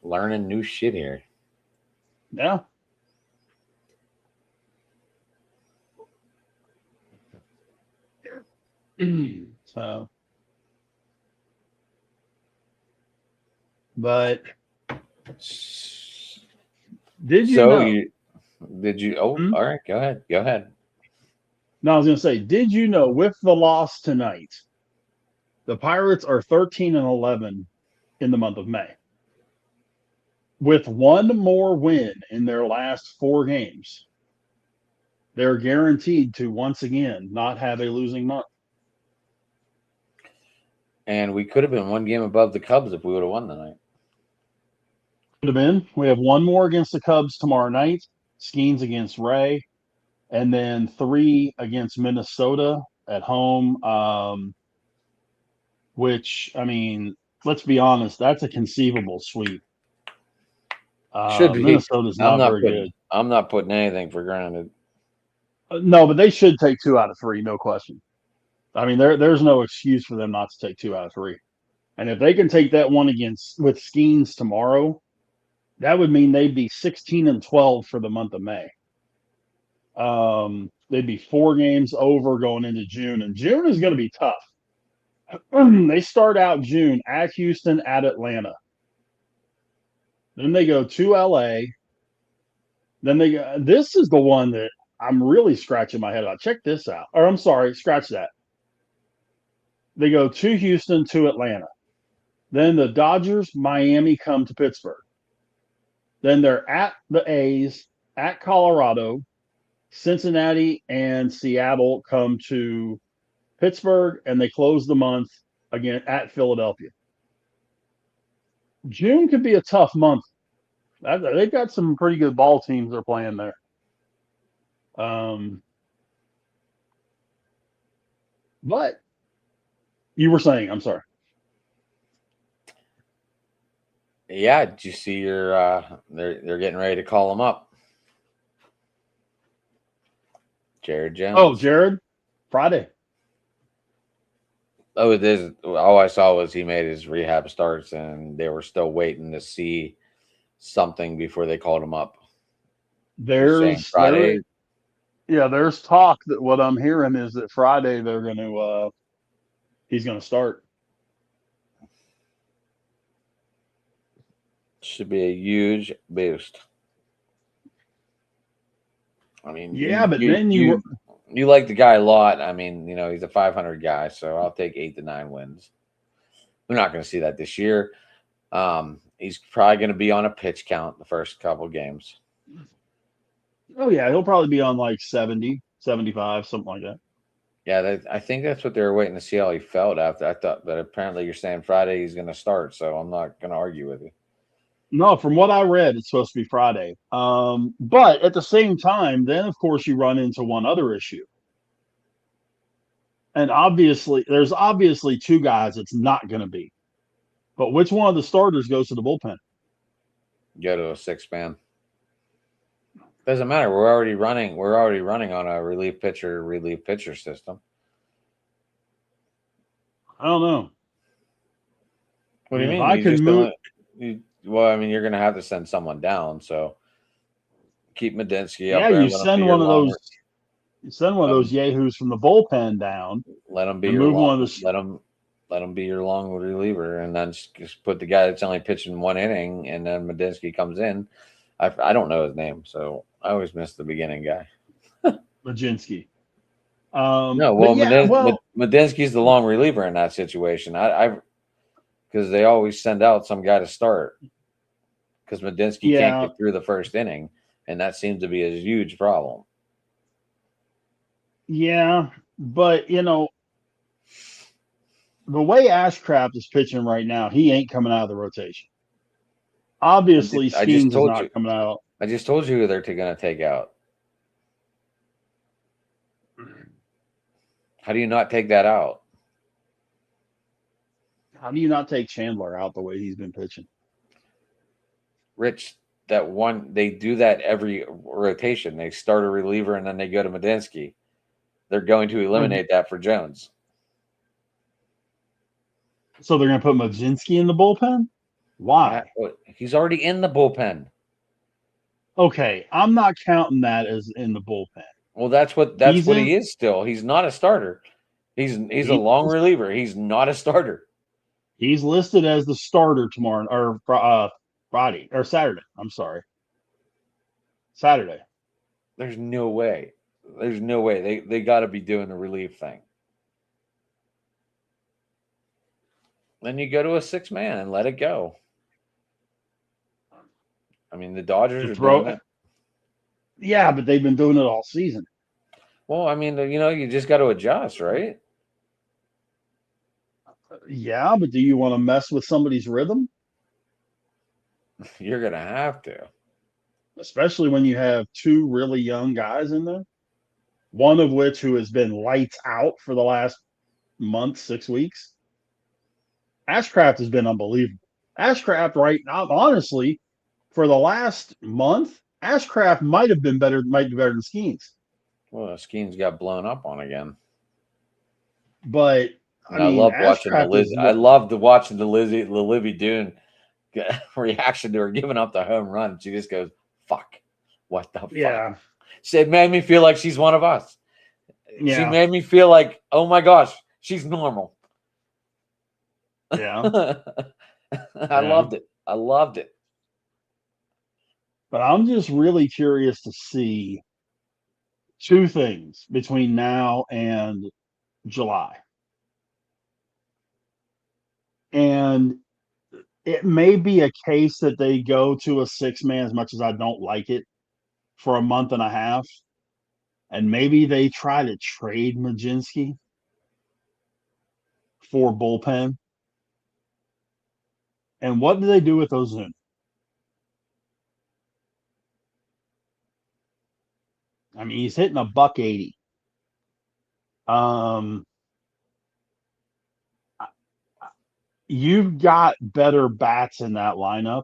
[SPEAKER 1] learning new shit here.
[SPEAKER 2] Yeah. So, but did you know?
[SPEAKER 1] All right, go ahead.
[SPEAKER 2] No, I was going to say, did you know with the loss tonight, the Pirates are 13-11 in the month of May. With one more win in their last 4 games, they're guaranteed to once again not have a losing month.
[SPEAKER 1] And we could have been 1 game above the Cubs if we would have won tonight.
[SPEAKER 2] Could have been. We have 1 more against the Cubs tomorrow night. Skeens against Ray. And then 3 against Minnesota at home. Which, I mean, let's be honest, that's a conceivable sweep.
[SPEAKER 1] Should be.
[SPEAKER 2] Minnesota's not very good.
[SPEAKER 1] I'm not putting anything for granted.
[SPEAKER 2] No, but they should take 2 out of 3, no question. I mean, there's no excuse for them not to take 2 out of 3. And if they can take that one with Skeens tomorrow, that would mean they'd be 16-12 for the month of May. They'd be 4 games over going into June, and June is going to be tough. They start out June at Houston, at Atlanta. Then they go to LA. Then they go. This is the one that I'm really scratching my head about. Check this out. Or I'm sorry, scratch that. They go to Houston, to Atlanta. Then the Dodgers, Miami come to Pittsburgh. Then they're at the A's, at Colorado, Cincinnati and Seattle come to Pittsburgh, and they close the month again at Philadelphia. June could be a tough month. They've got some pretty good ball teams they're playing there. But you were saying, I'm sorry.
[SPEAKER 1] Yeah, did you see your they're getting ready to call him up? Jared Jones.
[SPEAKER 2] Oh, Jared, Friday.
[SPEAKER 1] Oh, it is. All I saw was he made his rehab starts, and they were still waiting to see something before they called him up.
[SPEAKER 2] There's
[SPEAKER 1] Friday.
[SPEAKER 2] There's talk that what I'm hearing is that Friday they're going to he's going to start.
[SPEAKER 1] Should be a huge boost. I mean,
[SPEAKER 2] but then you
[SPEAKER 1] like the guy a lot. I mean, he's a 500 guy, so I'll take 8 to 9 wins. We're not going to see that this year. He's probably going to be on a pitch count the first couple games.
[SPEAKER 2] Oh, yeah, he'll probably be on like 70, 75, something like that.
[SPEAKER 1] Yeah, I think that's what they were waiting to see how he felt after. I thought, but apparently you're saying Friday he's going to start, so I'm not going to argue with you.
[SPEAKER 2] No, from what I read, it's supposed to be Friday. But at the same time, then of course you run into one other issue. And there's obviously two guys it's not going to be. But which one of the starters goes to the bullpen?
[SPEAKER 1] Go to a 6-man. Doesn't matter. We're already running on a relief pitcher system.
[SPEAKER 2] I don't know.
[SPEAKER 1] What do you mean? I can move. Well, I mean, you're going to have to send someone down. So keep Madinsky up there.
[SPEAKER 2] You send one of those. You send one of those yahoos from the bullpen down.
[SPEAKER 1] Let him be your long. Let him be your long reliever, and then just put the guy that's only pitching one inning, and then Madinsky comes in. I don't know his name, so I always miss the beginning guy.
[SPEAKER 2] Madinsky.
[SPEAKER 1] Madinsky's the long reliever in that situation. Because they always send out some guy to start because Madinsky can't get through the first inning, and that seems to be a huge problem.
[SPEAKER 2] Yeah, but the way Ashcraft is pitching right now, he ain't coming out of the rotation. Obviously, Skeens is not coming out.
[SPEAKER 1] I just told you who they're going to take out. How do you not take that out?
[SPEAKER 2] How do you not take Chandler out the way he's been pitching?
[SPEAKER 1] Rich, they do that every rotation. They start a reliever and then they go to Madinsky. They're going to eliminate that for Jones.
[SPEAKER 2] So they're going to put Madinsky in the bullpen? Why?
[SPEAKER 1] He's already in the bullpen.
[SPEAKER 2] Okay, I'm not counting that as in the bullpen.
[SPEAKER 1] Well, that's what he is still. He's not a starter. He's a long reliever. He's not a starter.
[SPEAKER 2] He's listed as the starter tomorrow or Friday or Saturday. I'm sorry. Saturday.
[SPEAKER 1] There's no way. They got to be doing the relief thing. Then you go to a 6-man and let it go. I mean, the Dodgers are doing it.
[SPEAKER 2] Yeah, but they've been doing it all season.
[SPEAKER 1] Well, I mean, you just got to adjust, right?
[SPEAKER 2] Yeah, but do you want to mess with somebody's rhythm?
[SPEAKER 1] You're going to have to.
[SPEAKER 2] Especially when you have two really young guys in there. One of which who has been lights out for the last month, 6 weeks. Ashcraft has been unbelievable. Ashcraft right now, honestly, for the last month, Ashcraft might be better than Skeens.
[SPEAKER 1] Well, Skeens got blown up on again.
[SPEAKER 2] But
[SPEAKER 1] I love watching the Lizzie. I loved watching the Livy Dune reaction to her giving up the home run. She just goes, "Fuck, what the fuck?"
[SPEAKER 2] Yeah.
[SPEAKER 1] It made me feel like she's one of us.
[SPEAKER 2] Yeah.
[SPEAKER 1] She made me feel like, oh my gosh, she's normal.
[SPEAKER 2] Yeah.
[SPEAKER 1] I loved it.
[SPEAKER 2] But I'm just really curious to see two things between now and July. And it may be a case that they go to a 6-man, as much as I don't like it, for a month and a half. and maybe they try to trade Majinski for bullpen. And what do they do with Ozuna? I mean, he's hitting $180. You've got better bats in that lineup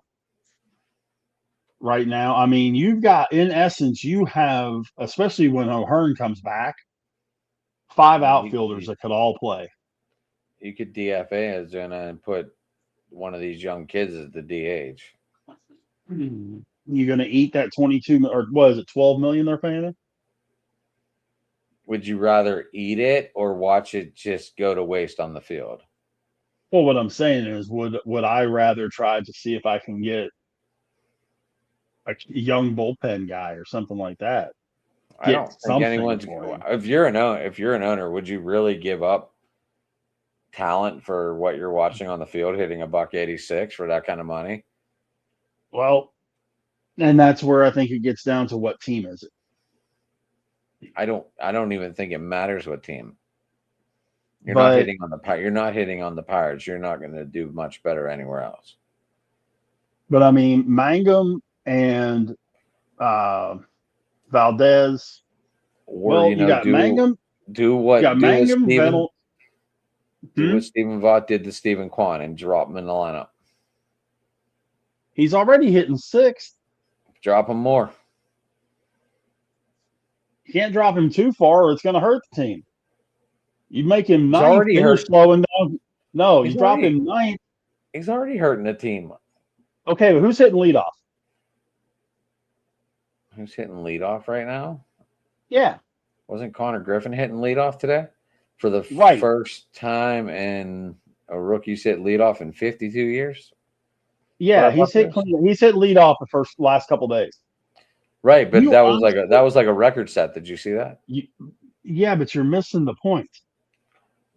[SPEAKER 2] right now. I mean, in essence, you have, especially when O'Hearn comes back, 5 outfielders that could all play.
[SPEAKER 1] You could DFA Ozuna and put one of these young kids as the DH.
[SPEAKER 2] You're going to eat that 22 or what is it, 12 million they're paying him?
[SPEAKER 1] Would you rather eat it or watch it just go to waste on the field?
[SPEAKER 2] Well, what I'm saying is, would I rather try to see if I can get a young bullpen guy or something like that?
[SPEAKER 1] I don't think anyone's. If you're an owner, would you really give up talent for what you're watching on the field, hitting $186 for that kind of money?
[SPEAKER 2] Well, and that's where I think it gets down to what team is it.
[SPEAKER 1] I don't even think it matters what team. You're not hitting on the Pirates. You're not going to do much better anywhere else.
[SPEAKER 2] But I mean, Mangum and Valdez.
[SPEAKER 1] Or you got Mangum. Do what Stephen Vaught did to Stephen Kwan and drop him in the lineup.
[SPEAKER 2] He's already hitting 6th.
[SPEAKER 1] Drop him more.
[SPEAKER 2] You can't drop him too far, or it's going to hurt the team. You make him 9th, then you're slowing down. No, you drop him 9th.
[SPEAKER 1] He's already hurting the team.
[SPEAKER 2] Okay, but who's hitting leadoff?
[SPEAKER 1] Who's hitting leadoff right now?
[SPEAKER 2] Yeah.
[SPEAKER 1] Wasn't Connor Griffin hitting leadoff today? For the first time in a rookie's hit leadoff in 52 years?
[SPEAKER 2] Yeah, he's hit leadoff the last couple days.
[SPEAKER 1] Right, but that was like a record set. Did you see that?
[SPEAKER 2] Yeah, but you're missing the point.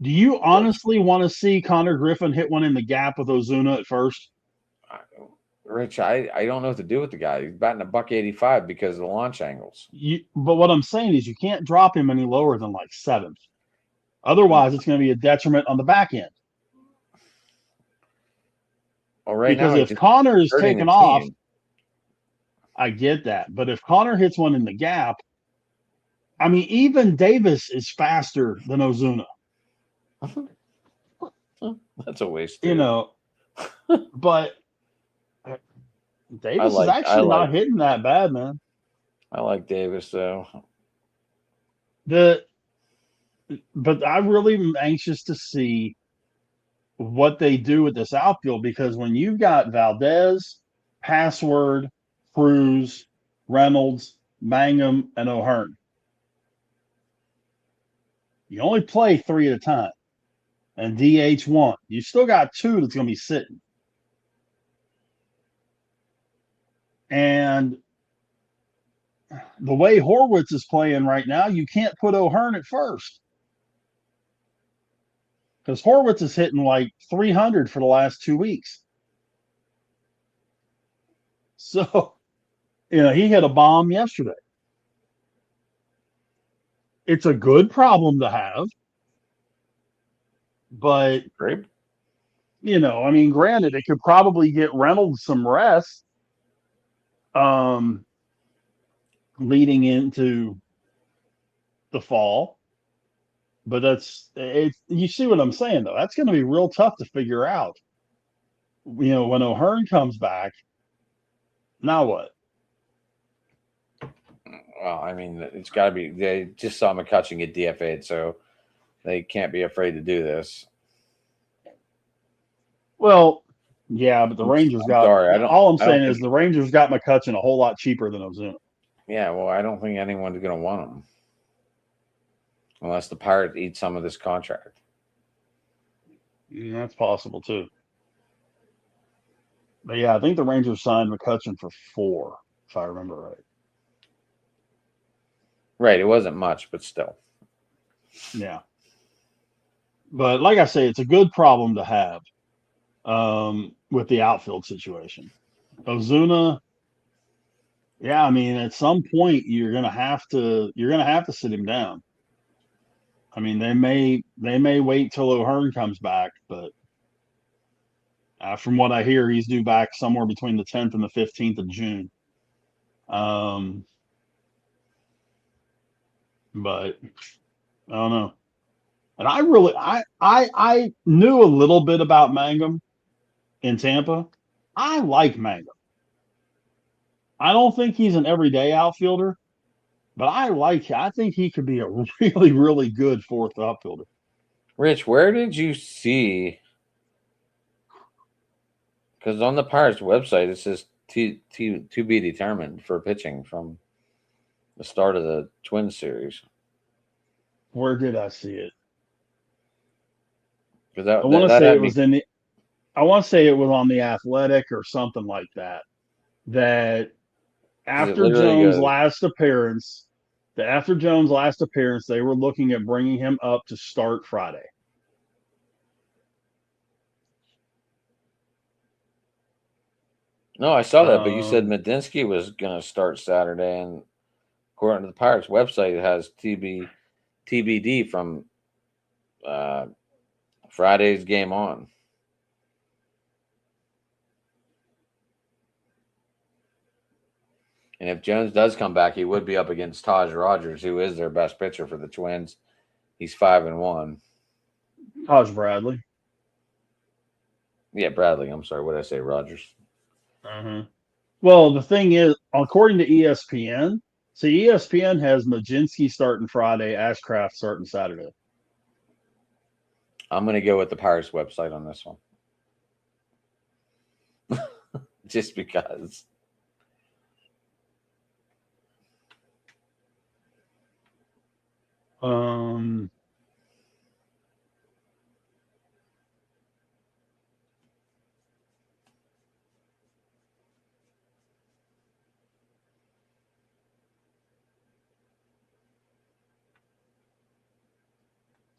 [SPEAKER 2] Do you honestly want to see Connor Griffin hit one in the gap with Ozuna at first?
[SPEAKER 1] Rich, I don't know what to do with the guy. He's batting $185 because of the launch angles.
[SPEAKER 2] But what I'm saying is you can't drop him any lower than like 7th. Otherwise, it's going to be a detriment on the back end.
[SPEAKER 1] Well, right
[SPEAKER 2] because
[SPEAKER 1] now,
[SPEAKER 2] if Connor is taken off, I get that. But if Connor hits one in the gap, I mean, even Davis is faster than Ozuna.
[SPEAKER 1] That's a waste.
[SPEAKER 2] But Davis is actually not hitting that bad, man.
[SPEAKER 1] I like Davis, though.
[SPEAKER 2] But I really am anxious to see what they do with this outfield, because when you've got Valdez, Password, Cruz, Reynolds, Mangum, and O'Hearn, you only play 3 at a time and DH 1. You still got 2 that's going to be sitting. And the way Horwitz is playing right now, you can't put O'Hearn at first. Because Horwitz is hitting like 300 for the last 2 weeks. So, he hit a bomb yesterday. It's a good problem to have. But,
[SPEAKER 1] great.
[SPEAKER 2] Granted, it could probably get Reynolds some rest leading into the fall. But you see what I'm saying, though. That's going to be real tough to figure out. When O'Hearn comes back, now what?
[SPEAKER 1] Well, I mean, it's got to be. They just saw McCutcheon get DFA'd, so they can't be afraid to do this.
[SPEAKER 2] Well, yeah, but the Rangers all I'm saying is the Rangers got McCutcheon a whole lot cheaper than Ozuna.
[SPEAKER 1] Yeah, well, I don't think anyone's going to want him. Unless the Pirates eat some of this contract.
[SPEAKER 2] Yeah, that's possible, too. But, yeah, I think the Rangers signed McCutcheon for 4, if I remember right.
[SPEAKER 1] Right, it wasn't much, but still.
[SPEAKER 2] Yeah. But, like I say, it's a good problem to have with the outfield situation. Ozuna, Yeah, I mean, at some point you're gonna have to sit him down. I mean, they may wait till O'Hearn comes back, but from what I hear, he's due back somewhere between the 10th and the 15th of June. But I don't know. And I knew a little bit about Mangum in Tampa. I like Mangum. I don't think he's an everyday outfielder, but I think he could be a really, really good fourth outfielder.
[SPEAKER 1] Rich, where did you see? Because on the Pirates website it says to be determined for pitching from the start of the Twins series.
[SPEAKER 2] Where did I see it?
[SPEAKER 1] Because
[SPEAKER 2] I want to say it was I want to say it was on the Athletic or something like that. That after Jones' last appearance, they were looking at bringing him up to start Friday.
[SPEAKER 1] No, I saw that, but you said Medinsky was going to start Saturday, and according to the Pirates website, it has TBD from Friday's game on. And if Jones does come back, he would be up against Taj Rogers, who is their best pitcher for the Twins. He's 5-1.
[SPEAKER 2] Taj Bradley.
[SPEAKER 1] Yeah, Bradley. I'm sorry. What did I say? Rogers.
[SPEAKER 2] Well, the thing is, according to ESPN, ESPN has Majinski starting Friday, Ashcraft starting Saturday.
[SPEAKER 1] I'm going to go with the Pirates website on this one. Just because.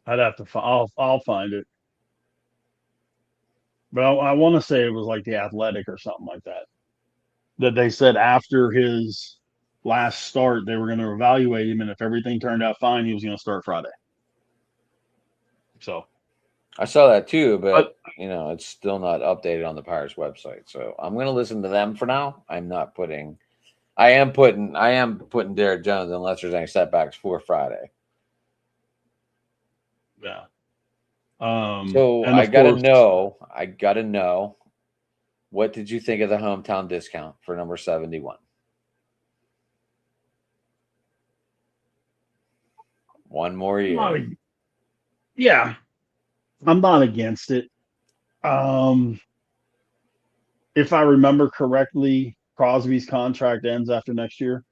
[SPEAKER 2] I'd have to. I'll find it. But I want to say it was like the Athletic or something like that. That they said after his last start, they were going to evaluate him, and if everything turned out fine, he was going to start Friday. So
[SPEAKER 1] I saw that too, but it's still not updated on the Pirates website. So I'm going to listen to them for now. I am putting Derek Jones unless there's any setbacks for Friday.
[SPEAKER 2] Yeah.
[SPEAKER 1] So I gotta know. What did you think of the hometown discount for number 71? One more year.
[SPEAKER 2] Yeah, I'm not against it. If I remember correctly, Crosby's contract ends after next year.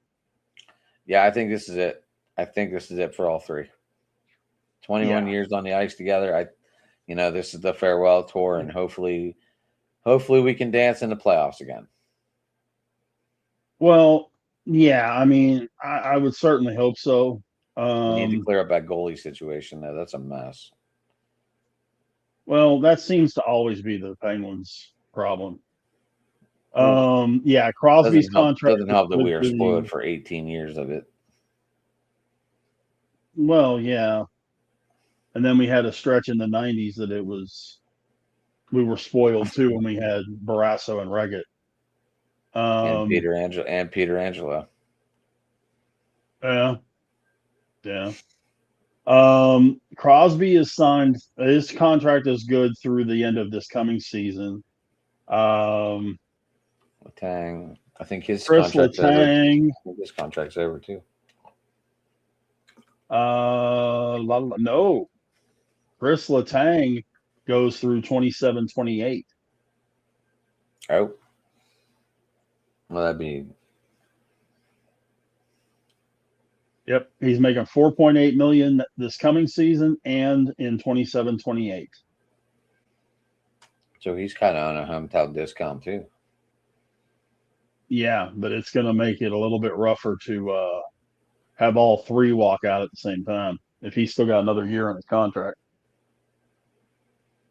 [SPEAKER 1] Yeah, I think this is it. I think this is it for all three. 21 years on the ice together. This is the farewell tour, and hopefully we can dance in the playoffs again.
[SPEAKER 2] Well, yeah, I mean, I would certainly hope so.
[SPEAKER 1] We need to clear up that goalie situation, though. That's a mess.
[SPEAKER 2] Well, that seems to always be the Penguins' problem. Crosby's contract
[SPEAKER 1] doesn't help that we are spoiled for 18 years of it.
[SPEAKER 2] Well, yeah. And then we had a stretch in the 90s that we were spoiled too when we had Barrasso and Reggett.
[SPEAKER 1] And Peter Angelo.
[SPEAKER 2] Yeah. Crosby is signed. His contract is good through the end of this coming season.
[SPEAKER 1] Letang. I think his
[SPEAKER 2] Chris Letang.
[SPEAKER 1] His contract's over too.
[SPEAKER 2] No. Chris Letang goes through 27-28.
[SPEAKER 1] Oh. Well, that'd be.
[SPEAKER 2] Yep, he's making $4.8 million this coming season and in 27-28.
[SPEAKER 1] So he's kind of on a hometown discount too.
[SPEAKER 2] Yeah, but it's going to make it a little bit rougher to have all three walk out at the same time if he's still got another year on his contract.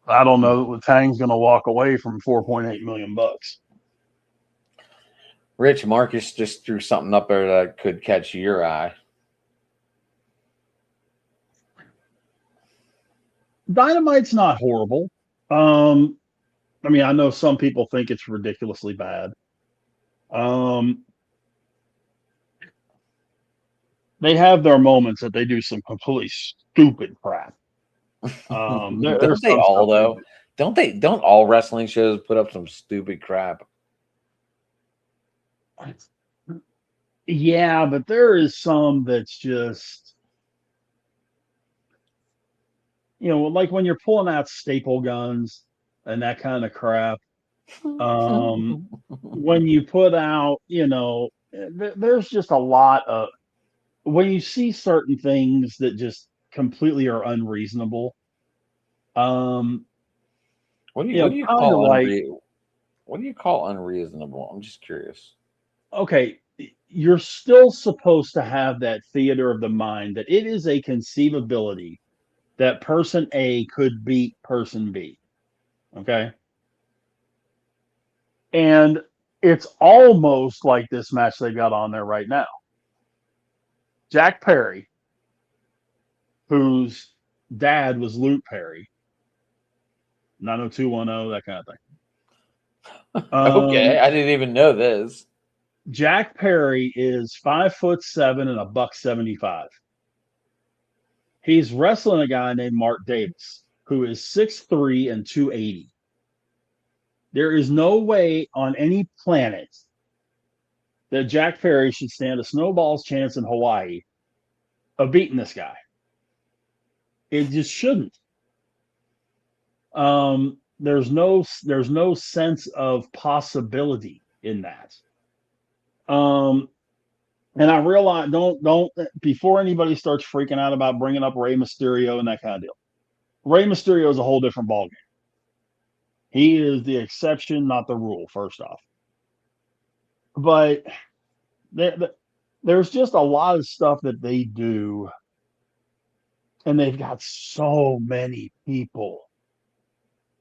[SPEAKER 2] I don't know that Letang's going to walk away from $4.8 million.
[SPEAKER 1] Rich, Marcus just threw something up there that could catch your eye.
[SPEAKER 2] Dynamite's not horrible. I mean, I know some people think it's ridiculously bad. They have their moments that they do some completely stupid crap.
[SPEAKER 1] Don't they all though? Don't all wrestling shows put up some stupid crap?
[SPEAKER 2] Yeah, but there is some that's just, like when you're pulling out staple guns and that kind of crap. When you put out, there's just a lot of, when you see certain things that just completely are unreasonable.
[SPEAKER 1] What do you call unreasonable? I'm just curious.
[SPEAKER 2] Okay, you're still supposed to have that theater of the mind that it is a conceivability that person A could beat person B. Okay. And it's almost like this match they got on there right now. Jack Perry, whose dad was Luke Perry, 90210, that kind of thing.
[SPEAKER 1] Okay, I didn't even know this.
[SPEAKER 2] Jack Perry is 5'7" and $175. He's wrestling a guy named Mark Davis, who is 6'3" and 280. There is no way on any planet that Jack Perry should stand a snowball's chance in Hawaii of beating this guy. It just shouldn't. There's no sense of possibility in that. And I realize don't before anybody starts freaking out about bringing up Rey Mysterio and that kind of deal. Rey Mysterio is a whole different ballgame. He is the exception, not the rule. First off, but there's just a lot of stuff that they do, and they've got so many people.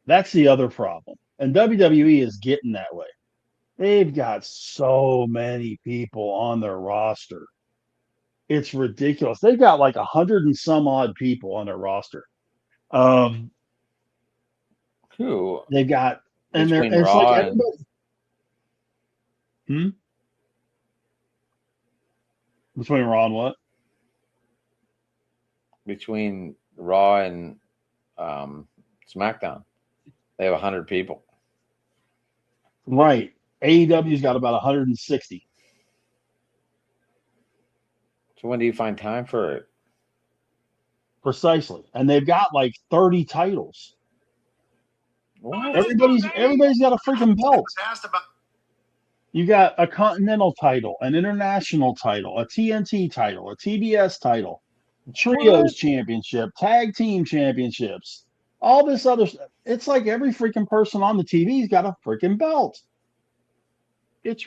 [SPEAKER 2] That's the other problem, and WWE is getting that way. They've got so many people on their roster. It's ridiculous. They've got like 100 and some odd people on their roster.
[SPEAKER 1] Who
[SPEAKER 2] they've got, and
[SPEAKER 1] between
[SPEAKER 2] it's
[SPEAKER 1] Raw
[SPEAKER 2] like
[SPEAKER 1] everybody.
[SPEAKER 2] Between Raw and what?
[SPEAKER 1] Between Raw and SmackDown, they have 100 people.
[SPEAKER 2] Right. AEW's got about 160.
[SPEAKER 1] So when do you find time for it?
[SPEAKER 2] Precisely. And they've got like 30 titles.
[SPEAKER 1] What?
[SPEAKER 2] Everybody's got a freaking belt. You got a Continental title, an International title, a TNT title, a TBS title, Trios Championship, Tag Team Championships, all this other stuff. It's like every freaking person on the TV's got a freaking belt. It's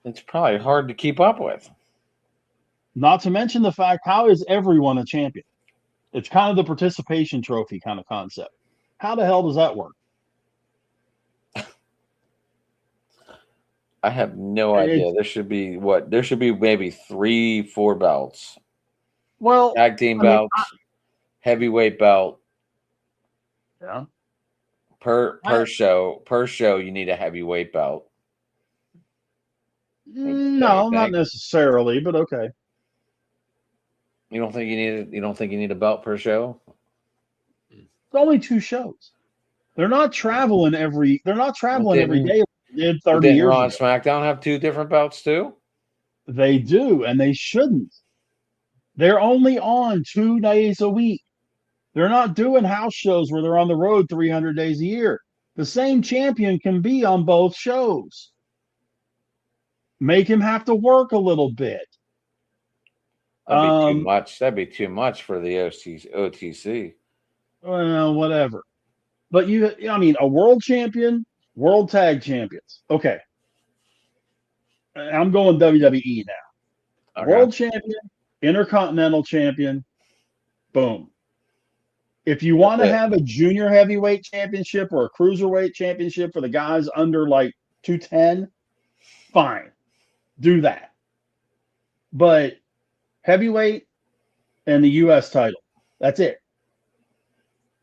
[SPEAKER 1] it's probably hard to keep up with.
[SPEAKER 2] Not to mention the fact, how is everyone a champion? It's kind of the participation trophy kind of concept. How the hell does that work?
[SPEAKER 1] I have no idea. There should be maybe 3-4 belts.
[SPEAKER 2] Well,
[SPEAKER 1] tag team belts, heavyweight belt.
[SPEAKER 2] Yeah.
[SPEAKER 1] Per show, you need a heavyweight belt.
[SPEAKER 2] No, not necessarily, but okay.
[SPEAKER 1] You don't think you need a belt per show?
[SPEAKER 2] It's only 2 shows. They're not traveling every day. They did 30 years
[SPEAKER 1] Raw
[SPEAKER 2] ago.
[SPEAKER 1] and SmackDown have 2 different belts too?
[SPEAKER 2] They do, and they shouldn't. They're only on 2 days a week. They're not doing house shows where they're on the road 300 days a year. The same champion can be on both shows. Make him have to work a little bit.
[SPEAKER 1] That'd be too much. That'd be too much for the OTC.
[SPEAKER 2] Well, whatever. But a world champion, world tag champions. Okay. I'm going WWE now. Okay. World champion, intercontinental champion. Boom. If you want to have a junior heavyweight championship or a cruiserweight championship for the guys under like 210, fine. Do that. But heavyweight and the U.S. title, that's it.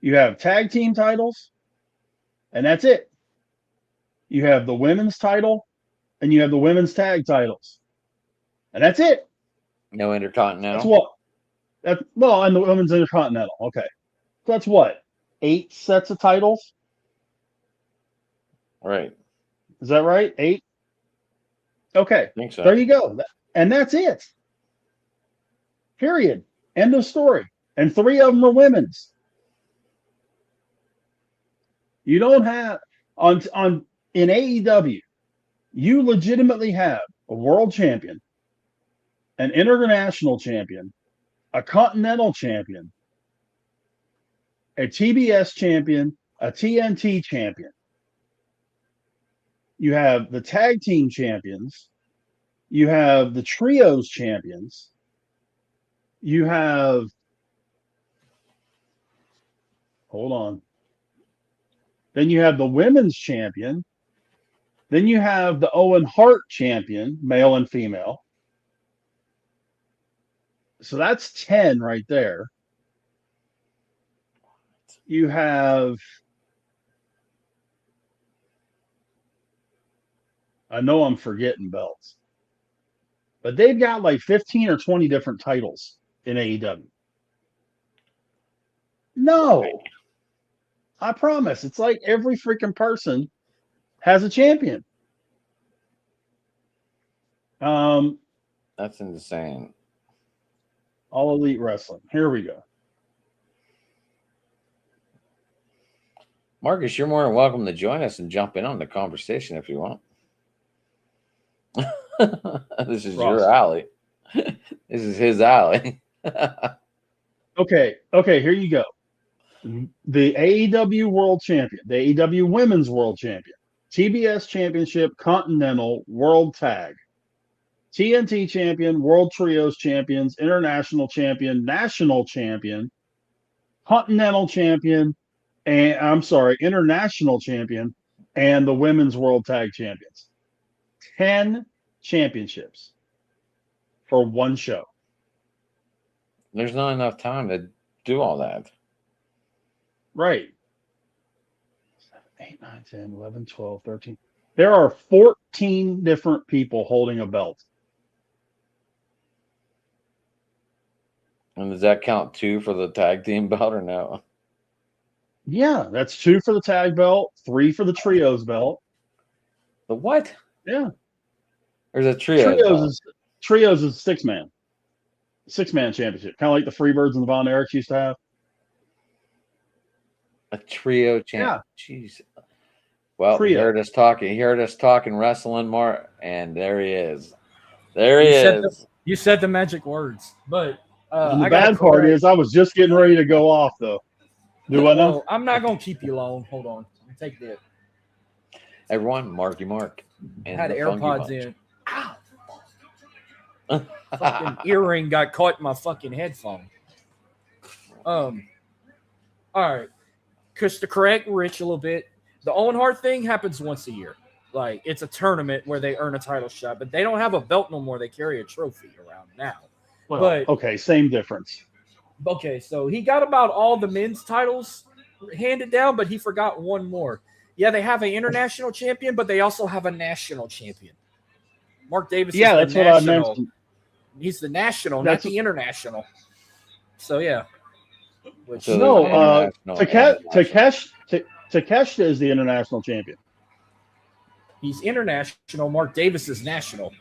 [SPEAKER 2] You have tag team titles, and that's it. You have the women's title, and you have the women's tag titles, and that's it.
[SPEAKER 1] No Intercontinental.
[SPEAKER 2] That's what? And the women's Intercontinental. Okay. So that's what? 8 sets of titles?
[SPEAKER 1] Right.
[SPEAKER 2] Is that right? 8? Okay.
[SPEAKER 1] I think so.
[SPEAKER 2] There you go. And that's it. Period. End of story. And 3 of them are women's. You don't have in AEW, you legitimately have a world champion, an international champion, a continental champion, a TBS champion, a TNT champion. You have the tag team champions. You have the trios champions. You have, hold on. Then you have the women's champion. Then you have the Owen Hart champion, male and female. So that's 10 right there. You have, I know I'm forgetting belts, but they've got like 15 or 20 different titles in AEW. No, I promise. It's like every freaking person has a champion.
[SPEAKER 1] That's insane.
[SPEAKER 2] All Elite Wrestling. Here we go.
[SPEAKER 1] Marcus, you're more than welcome to join us and jump in on the conversation if you want. This is your alley. This is his alley.
[SPEAKER 2] Okay, here you go. The AEW World Champion, the AEW Women's World Champion, TBS Championship, Continental, World Tag, TNT Champion, World Trios Champions, International Champion, National Champion, Continental Champion, International Champion, and the Women's World Tag Champions. 10 championships for one show.
[SPEAKER 1] There's not enough time to do all that.
[SPEAKER 2] Right. 8, 9, 10, 11, 12, 13. There are 14 different people holding a belt.
[SPEAKER 1] And does that count 2 for the tag team belt or no?
[SPEAKER 2] Yeah, that's 2 for the tag belt, 3 for the trios belt.
[SPEAKER 1] The what?
[SPEAKER 2] Yeah.
[SPEAKER 1] There's a trios
[SPEAKER 2] is 6-man. 6-man championship. Kind of like the Freebirds and the Von Erichs used to have.
[SPEAKER 1] A trio champ.
[SPEAKER 2] Yeah.
[SPEAKER 1] Jeez. Well, he heard us talking wrestling more, and there he is.
[SPEAKER 4] You said the magic words, but
[SPEAKER 2] the bad part is I was just getting ready to go off though. Do I know?
[SPEAKER 4] I'm not gonna keep you long. Hold on. Take that.
[SPEAKER 1] Everyone, Marky Mark.
[SPEAKER 4] And had AirPods in. Ow. Fucking earring got caught in my fucking headphone. All right. Because to correct Rich a little bit, the Owen Hart thing happens once a year. Like, it's a tournament where they earn a title shot, but they don't have a belt no more. They carry a trophy around now.
[SPEAKER 2] Well, but okay, same difference.
[SPEAKER 4] Okay, so he got about all the men's titles handed down, but he forgot one more. Yeah, they have an international champion, but they also have a national champion. Mark Davis is the
[SPEAKER 2] that's
[SPEAKER 4] national.
[SPEAKER 2] What I mentioned.
[SPEAKER 4] He's the national, not the international. So, yeah.
[SPEAKER 2] Takeshita is the international champion.
[SPEAKER 4] He's international. Mark Davis is national.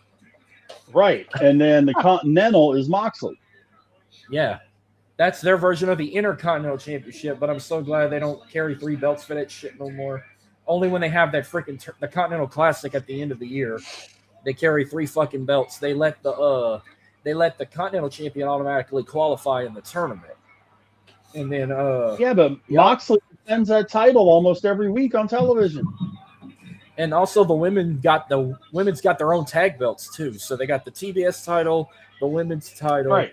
[SPEAKER 2] Right. And then the Continental is Moxley.
[SPEAKER 4] Yeah. That's their version of the Intercontinental Championship, but I'm so glad they don't carry 3 belts for that shit no more. Only when they have that freaking the Continental Classic at the end of the year, they carry 3 fucking belts. They let the Continental Champion automatically qualify in the tournament. And then
[SPEAKER 2] Moxley defends that title almost every week on television.
[SPEAKER 4] And also the women's got their own tag belts too. So they got the TBS title, the women's title,
[SPEAKER 2] right,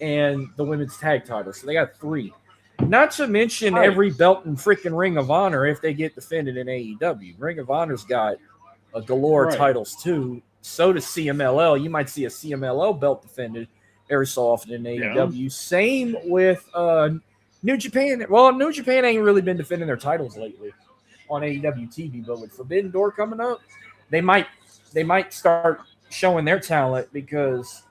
[SPEAKER 4] and the women's tag title. So they got 3. Not to mention every belt in freaking Ring of Honor if they get defended in AEW. Ring of Honor's got a galore titles too. So does CMLL. You might see a CMLL belt defended every so often in AEW. Yeah. Same with New Japan. Well, New Japan ain't really been defending their titles lately on AEW TV, but with Forbidden Door coming up, they might start showing their talent, because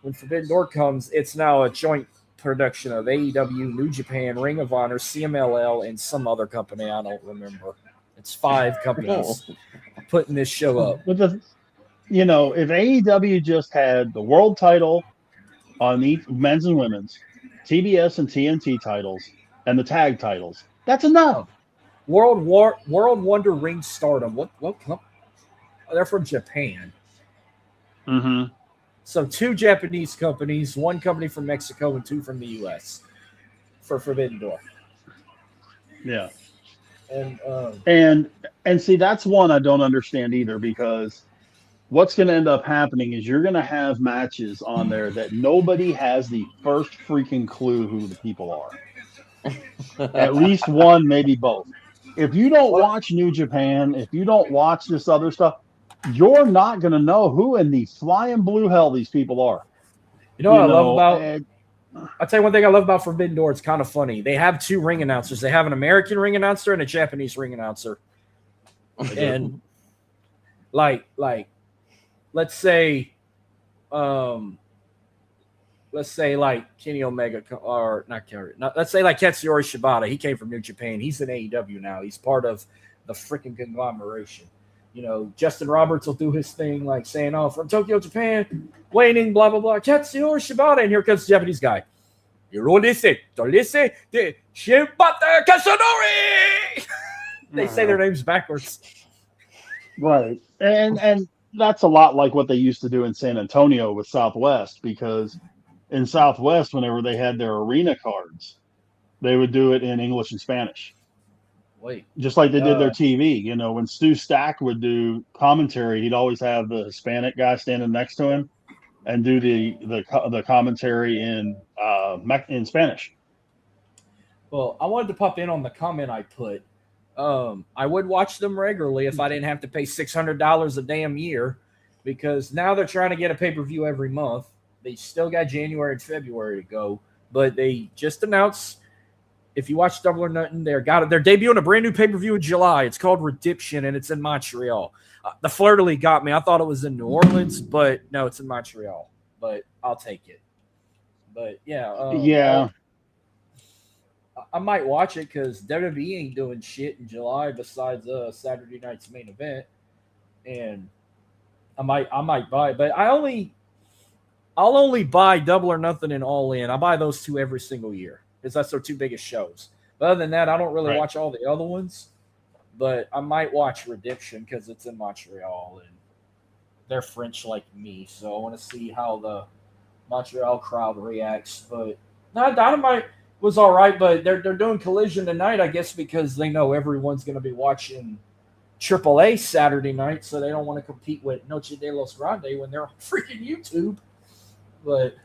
[SPEAKER 4] when Forbidden Door comes, it's now a joint production of AEW, New Japan, Ring of Honor, CMLL, and some other company I don't remember. It's 5 companies putting this show up.
[SPEAKER 2] But if AEW just had the world title on the men's and women's, TBS and TNT titles, and the tag titles, that's enough.
[SPEAKER 4] World Wonder Ring Stardom. What they're from Japan.
[SPEAKER 2] Mm-hmm.
[SPEAKER 4] So 2 Japanese companies, 1 company from Mexico, and 2 from the U.S. for Forbidden Door.
[SPEAKER 2] Yeah.
[SPEAKER 4] And
[SPEAKER 2] see, that's one I don't understand either, because what's going to end up happening is you're going to have matches on there that nobody has the first freaking clue who the people are. At least one, maybe both. If you don't watch New Japan, if you don't watch this other stuff, you're not going to know who in the flying blue hell these people are.
[SPEAKER 4] You know what I love about... I'll tell you one thing I love about Forbidden Door. It's kind of funny. They have 2 ring announcers. They have an American ring announcer and a Japanese ring announcer. And like let's say like Kenny Omega, or not Kenny. Let's say like Katsuyori Shibata. He came from New Japan. He's in AEW now. He's part of the freaking conglomeration. Justin Roberts will do his thing, like saying, "Oh, from Tokyo, Japan, waiting, blah blah blah." Katsuyori Shibata, and here comes the Japanese guy. They say their names backwards.
[SPEAKER 2] Right, and that's a lot like what they used to do in San Antonio with Southwest, because in Southwest, whenever they had their arena cards, they would do it in English and Spanish. Just like they did their TV. When Stu Stack would do commentary, he'd always have the Hispanic guy standing next to him and do the commentary in Spanish.
[SPEAKER 4] Well, I wanted to pop in on the comment I put. I would watch them regularly if I didn't have to pay $600 a damn year, because now they're trying to get a pay-per-view every month. They still got January and February to go, but they just announced, if you watch Double or Nothing, they're debuting a brand new pay-per-view in July. It's called Redemption, and it's in Montreal. The fleur-de-lis got me. I thought it was in New Orleans, but no, it's in Montreal. But I'll take it. But yeah. I might watch it, because WWE ain't doing shit in July besides Saturday night's main event, and I might buy it. But I'll only buy Double or Nothing and All In. I buy those 2 every single year, because that's their 2 biggest shows. But other than that, I don't really watch all the other ones. But I might watch Redemption, because it's in Montreal and they're French like me, so I want to see how the Montreal crowd reacts. But no, Dynamite was all right, but they're doing Collision tonight, I guess, because they know everyone's going to be watching AAA Saturday night, so they don't want to compete with Noche de los Grandes when they're on freaking YouTube. But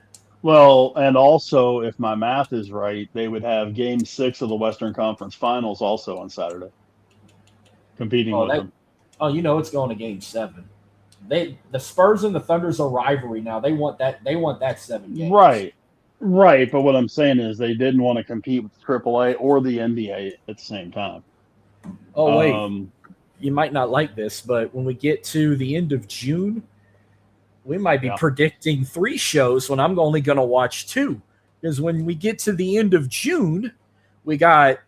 [SPEAKER 2] well, and also, if my math is right, they would have Game 6 of the Western Conference Finals also on Saturday, competing with them.
[SPEAKER 4] Oh, it's going to Game 7. The Spurs and the Thunder's a rivalry now. They want that 7 games.
[SPEAKER 2] Right. But what I'm saying is they didn't want to compete with AAA or the NBA at the same time.
[SPEAKER 4] Oh, wait. You might not like this, but when we get to the end of June, we might be predicting 3 shows when I'm only going to watch 2. Because when we get to the end of June, we got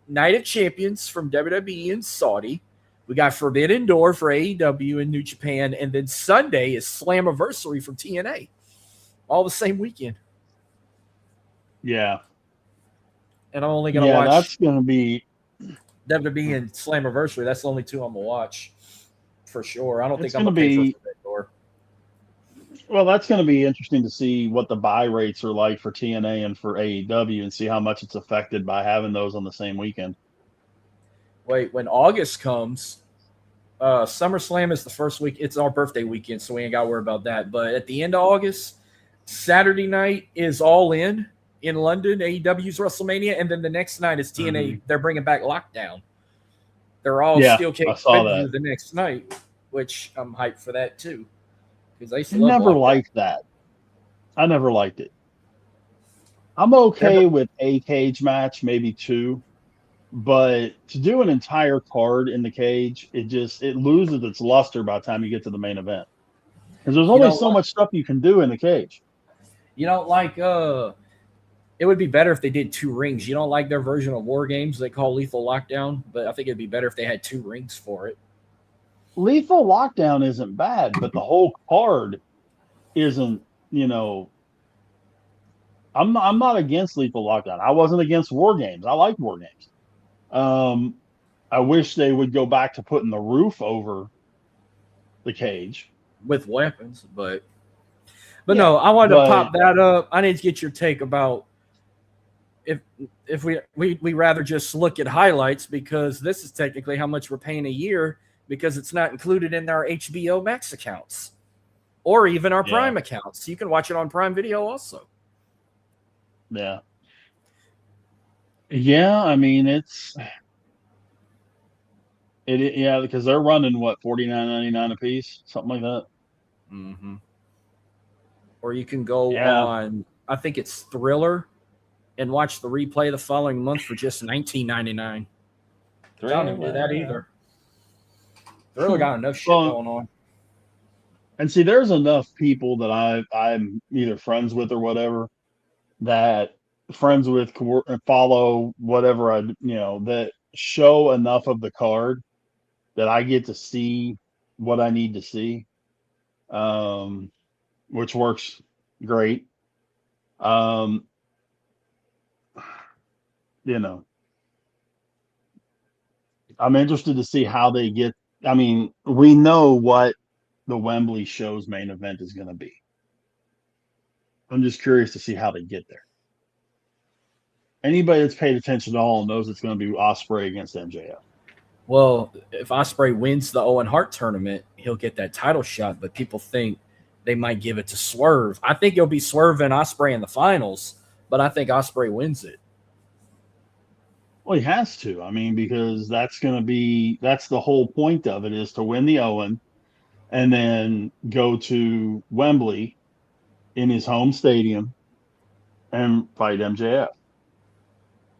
[SPEAKER 4] Night of Champions from WWE and Saudi. We got Forbidden Door for AEW and New Japan. And then Sunday is Slammiversary from TNA. All the same weekend.
[SPEAKER 2] Yeah.
[SPEAKER 4] And I'm only going to watch.
[SPEAKER 2] That's going to be
[SPEAKER 4] WWE and Slammiversary. That's the only 2 I'm going to watch for sure. I don't think I'm going to pay for Forbidden Door.
[SPEAKER 2] Well, that's going to be interesting to see what the buy rates are like for TNA and for AEW, and see how much it's affected by having those on the same weekend.
[SPEAKER 4] Wait, when August comes, SummerSlam is the first week. It's our birthday weekend, so we ain't got to worry about that. But at the end of August, Saturday night is All In London, AEW's WrestleMania, and then the next night is TNA. Mm-hmm. They're bringing back Lockdown. They're all steel cage the next night, which I'm hyped for that too. because I used to
[SPEAKER 2] I
[SPEAKER 4] love
[SPEAKER 2] never
[SPEAKER 4] Lockdown.
[SPEAKER 2] liked that. I never liked it. I'm okay with a cage match, maybe two, but to do an entire card in the cage, it loses its luster by the time you get to the main event. Because there's only so much stuff you can do in the cage.
[SPEAKER 4] You don't like it would be better if they did 2 rings. You don't like their version of War Games they call Lethal Lockdown, but I think it'd be better if they had 2 rings for it.
[SPEAKER 2] Lethal Lockdown isn't bad, but the whole card isn't, I'm not against Lethal Lockdown. I wasn't against War Games. I like War Games. I wish they would go back to putting the roof over the cage
[SPEAKER 4] with weapons, but no, I wanted to pop that up. I need to get your take about if we rather just look at highlights, because this is technically how much we're paying a year, because it's not included in our HBO Max accounts or even our Prime accounts. You can watch it on Prime Video also.
[SPEAKER 2] Yeah. Yeah, I mean because they're running what, $49.99 a piece, something like that.
[SPEAKER 4] Mm-hmm. Or you can go on, I think it's Thriller, and watch the replay the following month for just $19.99. I don't even do that either. Thriller got enough shit going on.
[SPEAKER 2] And see, there's enough people that I'm either friends with or whatever, that friends with, follow whatever that show enough of the card that I get to see what I need to see, which works great. I'm interested to see how they get. I mean, we know what the Wembley show's main event is going to be. I'm just curious to see how they get there. Anybody that's paid attention at all knows it's going to be Ospreay against MJF.
[SPEAKER 4] Well, if Ospreay wins the Owen Hart tournament, he'll get that title shot, but people think they might give it to Swerve. I think it'll be Swerve and Ospreay in the finals, but I think Ospreay wins it.
[SPEAKER 2] Well, he has to. I mean, because that's the whole point of it, is to win the Owen and then go to Wembley in his home stadium and fight MJF.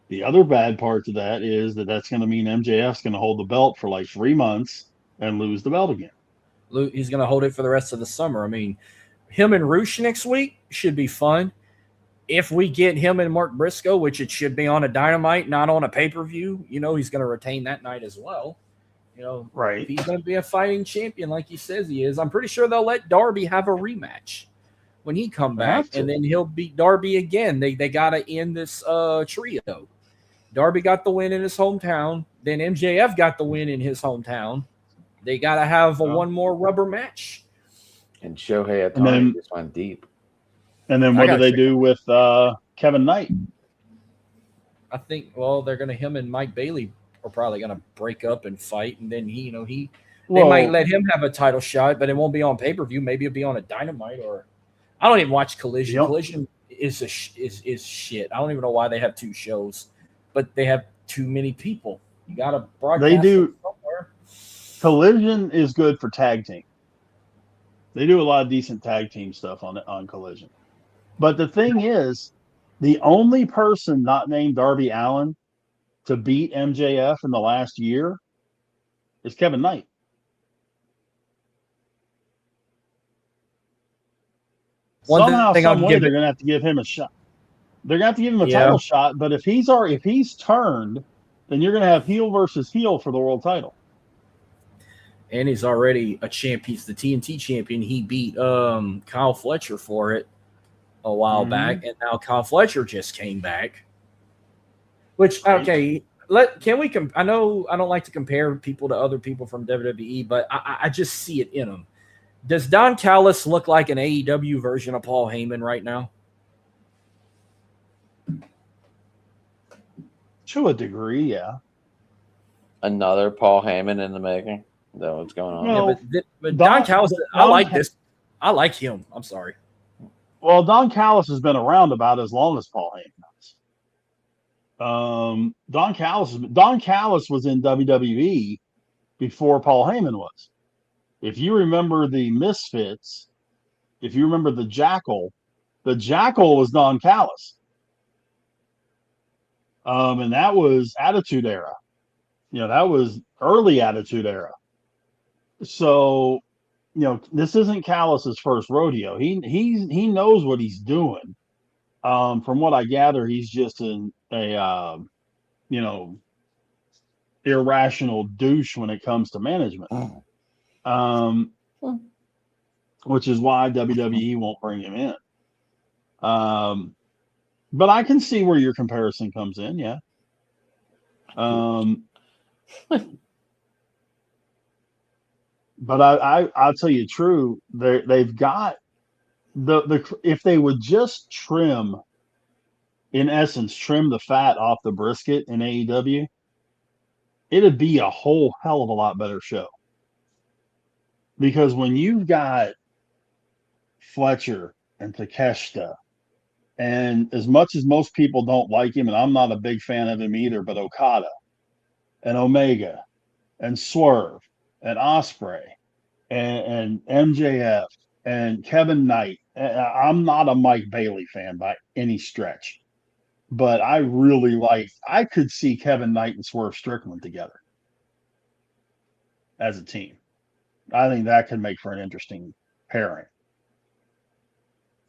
[SPEAKER 2] The other bad part to that is that's going to mean MJF's going to hold the belt for like 3 months and lose the belt again.
[SPEAKER 4] He's going to hold it for the rest of the summer. I mean, him and Roosh next week should be fun. If we get him and Mark Briscoe, which it should be on a Dynamite, not on a pay-per-view, he's going to retain that night as well.
[SPEAKER 2] Right.
[SPEAKER 4] If he's going to be a fighting champion like he says he is, I'm pretty sure they'll let Darby have a rematch when he come back, and then he'll beat Darby again. They got to end this trio. Darby got the win in his hometown. Then MJF got the win in his hometown. They got to have one more rubber match.
[SPEAKER 1] And Shohei Ohtani just went deep.
[SPEAKER 2] And then what do they do with Kevin Knight?
[SPEAKER 4] I think, they're going to, him and Mike Bailey are probably going to break up and fight. And then they might let him have a title shot, but it won't be on pay-per-view. Maybe it'll be on a Dynamite, or I don't even watch Collision. Collision is shit. I don't even know why they have 2 shows, but they have too many people. You got to broadcast.
[SPEAKER 2] They do. Somewhere. Collision is good for tag team. They do a lot of decent tag team stuff on Collision. But the thing is, the only person not named Darby Allin to beat MJF in the last year is Kevin Knight. Somehow, some way, they're going to have to give him a shot. They're going to have to give him a title shot. But if he's turned, then you're going to have heel versus heel for the world title.
[SPEAKER 4] And he's already a champ. He's the TNT champion. He beat Kyle Fletcher for it a while back, and now Kyle Fletcher just came back. Which, okay, can we? I know I don't like to compare people to other people from WWE, but I just see it in them. Does Don Callis look like an AEW version of Paul Heyman right now?
[SPEAKER 2] To a degree, yeah.
[SPEAKER 1] Another Paul Heyman in the making. Is that what's going on?
[SPEAKER 2] Well,
[SPEAKER 4] but Don Callis, I like this. I like him. I'm sorry.
[SPEAKER 2] Well, Don Callis has been around about as long as Paul Heyman has. Don Callis was in WWE before Paul Heyman was. If you remember the Misfits, if you remember the Jackal was Don Callis. And that was Attitude Era. That was early Attitude Era. So, this isn't Callis's first rodeo. He knows what he's doing. From what I gather, he's just a irrational douche when it comes to management. Which is why WWE won't bring him in. But I can see where your comparison comes in, yeah. But I'll tell you true, they've got if they would just trim the fat off the brisket in AEW, it'd be a whole hell of a lot better show. Because when you've got Fletcher and Takeshita, and as much as most people don't like him, and I'm not a big fan of him either, but Okada and Omega and Swerve and Ospreay and MJF and Kevin Knight. I'm not a Mike Bailey fan by any stretch, but I could see Kevin Knight and Swerve Strickland together as a team. I think that could make for an interesting pairing.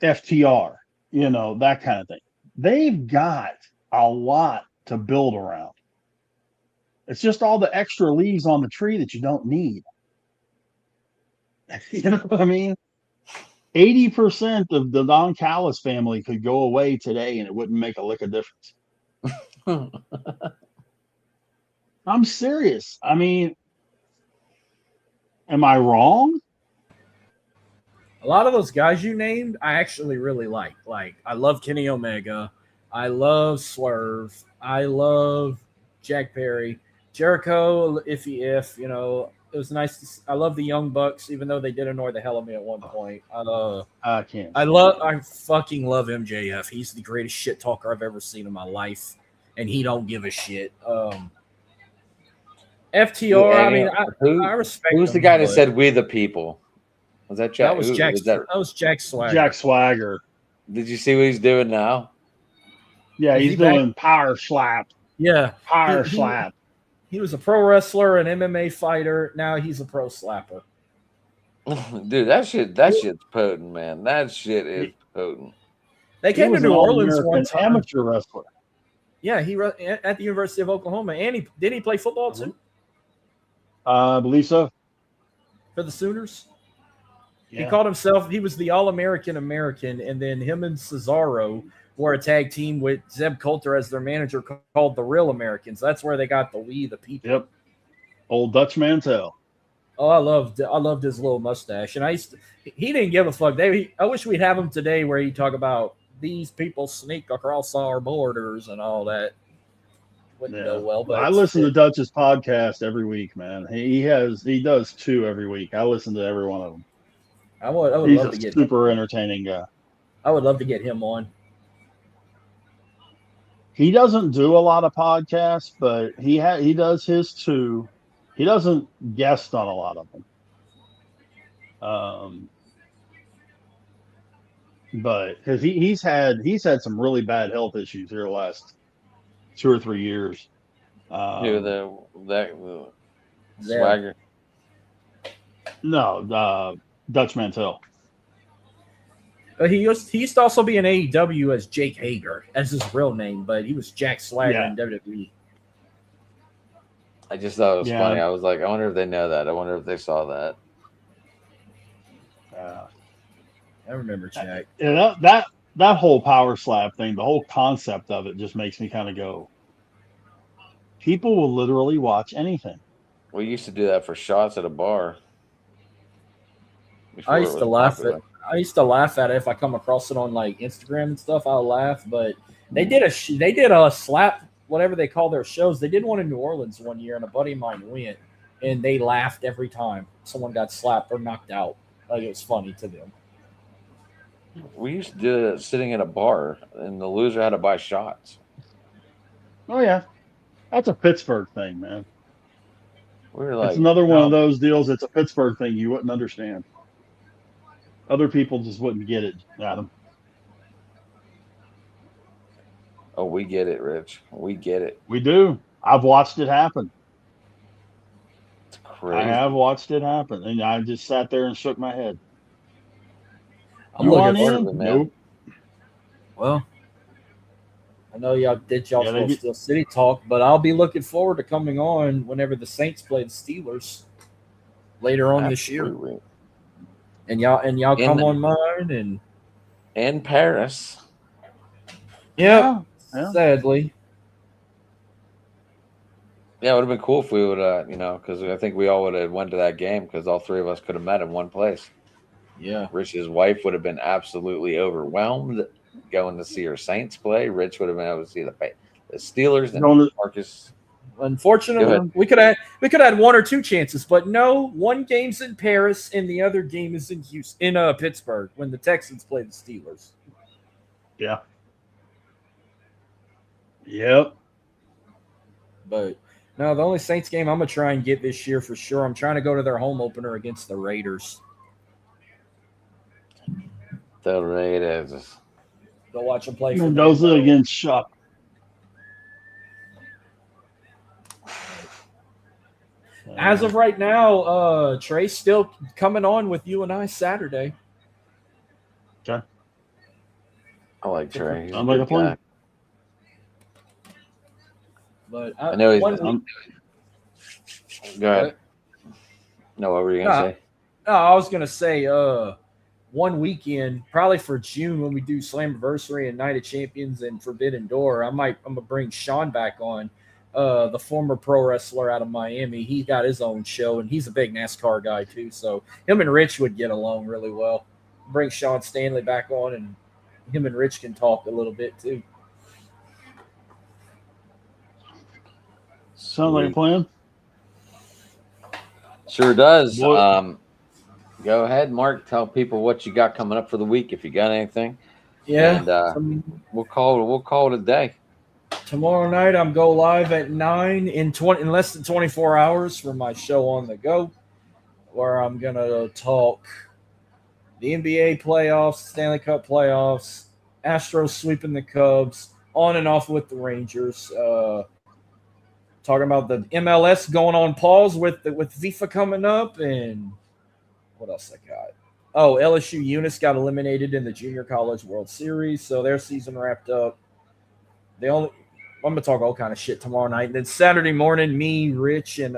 [SPEAKER 2] FTR, that kind of thing. They've got a lot to build around. It's just all the extra leaves on the tree that you don't need. You know what I mean? 80% of the Don Callis family could go away today and it wouldn't make a lick of difference. I'm serious. I mean, am I wrong?
[SPEAKER 4] A lot of those guys you named, I actually really like. Like, I love Kenny Omega. I love Swerve. I love Jack Perry. Jericho, if it was nice. I love the Young Bucks, even though they did annoy the hell out of me at one point.
[SPEAKER 2] I can't.
[SPEAKER 4] I fucking love MJF. He's the greatest shit talker I've ever seen in my life, and he don't give a shit. FTR, I respect.
[SPEAKER 1] Who's the guy that said "We the People"? Was that Jack?
[SPEAKER 4] That was Jack. That was Jack Swagger.
[SPEAKER 2] Jack Swagger.
[SPEAKER 1] Did you see what he's doing now?
[SPEAKER 2] Yeah, he's doing power slap.
[SPEAKER 4] Yeah,
[SPEAKER 2] power slap.
[SPEAKER 4] He was a pro wrestler, an MMA fighter. Now he's a pro slapper.
[SPEAKER 1] Dude, that shit's potent, man. That shit is potent.
[SPEAKER 4] They came to New Orleans one time.
[SPEAKER 2] Amateur wrestler.
[SPEAKER 4] Yeah, he at the University of Oklahoma, and did he play football too?
[SPEAKER 2] I believe so.
[SPEAKER 4] For the Sooners.
[SPEAKER 2] Yeah.
[SPEAKER 4] He called himself. He was the All-American, and then him and Cesaro were a tag team with Zeb Coulter as their manager, called the Real Americans. That's where they got the "We the People."
[SPEAKER 2] Yep. Old Dutch Mantel.
[SPEAKER 4] Oh, I loved his little mustache, and he didn't give a fuck. I wish we'd have him today, where he talk about these people sneak across our borders and all that. Wouldn't go well, but
[SPEAKER 2] I listen to Dutch's podcast every week, man. He does 2 every week. I listen to every one of them.
[SPEAKER 4] I would
[SPEAKER 2] He's
[SPEAKER 4] love to get
[SPEAKER 2] super entertaining guy.
[SPEAKER 4] I would love to get him on.
[SPEAKER 2] He doesn't do a lot of podcasts, but he does his 2. He doesn't guest on a lot of them. But because he's had some really bad health issues here the last 2 or 3 years.
[SPEAKER 1] Swagger.
[SPEAKER 2] No, Dutch Mantel.
[SPEAKER 4] He used to also be in AEW as Jake Hager, as his real name, but he was Jack Swagger in WWE.
[SPEAKER 1] I just thought it was funny. I was like, I wonder if they know that. I wonder if they saw that.
[SPEAKER 4] I remember Jack.
[SPEAKER 2] Yeah, that whole power slap thing, the whole concept of it just makes me kind of go, people will literally watch anything.
[SPEAKER 1] We used to do that for shots at a bar.
[SPEAKER 4] I used to laugh at it if I come across it on like Instagram and stuff. I'll laugh, but they did a slap, whatever they call their shows. They did one in New Orleans one year, and a buddy of mine went, and they laughed every time someone got slapped or knocked out. Like, it was funny to them.
[SPEAKER 1] We used to do it sitting at a bar, and the loser had to buy shots.
[SPEAKER 2] Oh yeah, that's a Pittsburgh thing, man.
[SPEAKER 1] We were like,
[SPEAKER 2] it's another one of those deals. It's a Pittsburgh thing you wouldn't understand. Other people just wouldn't get it, Adam.
[SPEAKER 1] Oh, we get it, Rich. We get it.
[SPEAKER 2] We do. I've watched it happen.
[SPEAKER 1] It's crazy.
[SPEAKER 2] I have watched it happen, and I just sat there and shook my head.
[SPEAKER 4] I'm looking
[SPEAKER 2] in?
[SPEAKER 1] It,
[SPEAKER 2] Nope.
[SPEAKER 4] Well, I know y'all did y'all's
[SPEAKER 2] Yeah,
[SPEAKER 4] Steel City talk, but I'll be looking forward to coming on whenever the Saints play the Steelers later on this year. And y'all come on mine
[SPEAKER 1] and Paris.
[SPEAKER 4] Yeah. Sadly.
[SPEAKER 1] Yeah, it would have been cool if we would, because I think we all would have went to that game because all three of us could have met in one place.
[SPEAKER 4] Yeah.
[SPEAKER 1] Rich's wife would have been absolutely overwhelmed going to see her Saints play. Rich would have been able to see the Steelers and Marcus.
[SPEAKER 4] Unfortunately, we could have had one or two chances, but no. One game's in Paris and the other game is in Pittsburgh when the Texans play the Steelers.
[SPEAKER 2] Yeah. Yep.
[SPEAKER 4] But no, the only Saints game I'm gonna try and get this year for sure. I'm trying to go to their home opener against the Raiders.
[SPEAKER 1] The Raiders.
[SPEAKER 4] Go watch them play.
[SPEAKER 2] Mendoza against Shuck.
[SPEAKER 4] As of right now, Trey's still coming on with you and I Saturday.
[SPEAKER 2] Okay.
[SPEAKER 1] I like Trey.
[SPEAKER 2] I'm like a plan.
[SPEAKER 4] But
[SPEAKER 1] I know he's. Go ahead. No, what were you gonna say?
[SPEAKER 4] No, I was gonna say, one weekend, probably for June when we do Slammiversary and Night of Champions and Forbidden Door, I'm gonna bring Sean back on, the former pro wrestler out of Miami. He got his own show and he's a big NASCAR guy too. So him and Rich would get along really well. Bring Sean Stanley back on and him and Rich can talk a little bit too.
[SPEAKER 2] Sounds like a plan.
[SPEAKER 1] Sure does. Go ahead, Mark. Tell people what you got coming up for the week if you got anything.
[SPEAKER 4] Yeah.
[SPEAKER 1] And we'll call it a day.
[SPEAKER 4] Tomorrow night I'm go live at 9 in less than 24 hours for my show On the Go, where I'm gonna talk the NBA playoffs, Stanley Cup playoffs, Astros sweeping the Cubs, on and off with the Rangers. Talking about the MLS going on pause with FIFA coming up, and what else I got? Oh, LSU Eunice got eliminated in the Junior College World Series, so their season wrapped up. I'm gonna talk all kind of shit tomorrow night. And then Saturday morning, me, Rich, and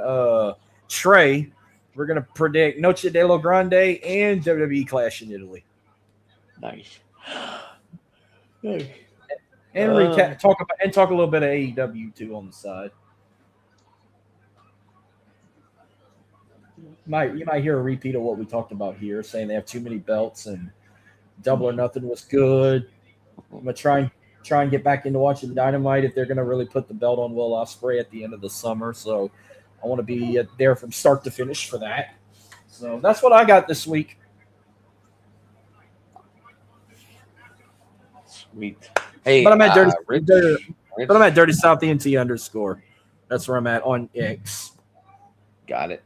[SPEAKER 4] Trey, we're gonna predict Noche de lo Grande and WWE Clash in Italy.
[SPEAKER 1] Nice.
[SPEAKER 4] And talk a little bit of AEW too on the side. You might hear a repeat of what we talked about here, saying they have too many belts and Double or Nothing was good. I'm gonna try and get back into watching Dynamite if they're gonna really put the belt on Will Ospreay at the end of the summer. So I want to be there from start to finish for that. So that's what I got this week.
[SPEAKER 1] Sweet. Hey,
[SPEAKER 4] but I'm at
[SPEAKER 1] Rich.
[SPEAKER 4] I'm at Dirty South ENT _ That's where I'm at on X.
[SPEAKER 1] Got it.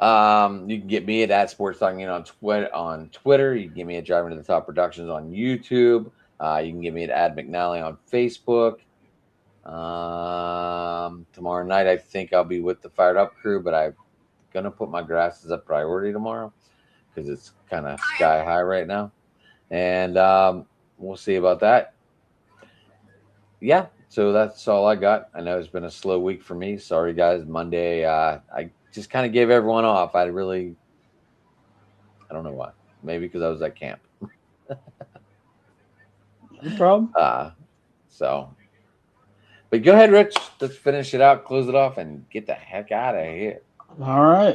[SPEAKER 1] You can get me at Sports Talking on Twitter. You can get me at Driving to the Top Productions on YouTube. You can get me at Ad McNally on Facebook. Tomorrow night, I think I'll be with the Fired Up crew, but I'm gonna put my grasses up priority tomorrow because it's kind of sky high right now, and we'll see about that. Yeah, so that's all I got. I know it's been a slow week for me. Sorry, guys. Monday, I just kind of gave everyone off. I don't know why. Maybe because I was at camp.
[SPEAKER 2] No problem.
[SPEAKER 1] But go ahead, Rich. Let's finish it out, close it off, and get the heck out of here.
[SPEAKER 2] All right.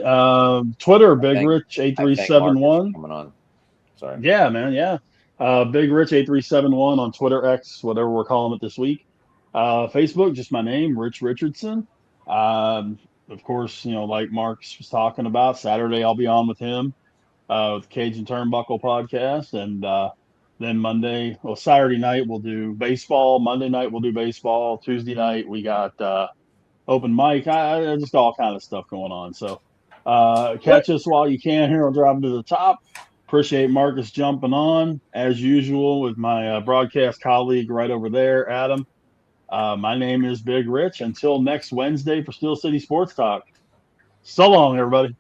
[SPEAKER 2] Twitter, Big Rich 8371.
[SPEAKER 1] Coming on. Sorry.
[SPEAKER 2] Yeah, man. Yeah. Big Rich 8371 on Twitter, X, whatever we're calling it this week. Facebook, just my name, Rich Richardson. Of course, like Marks was talking about, Saturday I'll be on with him with Cajun Turnbuckle podcast, and then Saturday night we'll do baseball. Monday night we'll do baseball. Tuesday night we got open mic. Just all kind of stuff going on. So catch us while you can here on Driving to the Top. Appreciate Marcus jumping on as usual with my broadcast colleague right over there, Adam. My name is Big Rich. Until next Wednesday for Steel City Sports Talk. So long, everybody.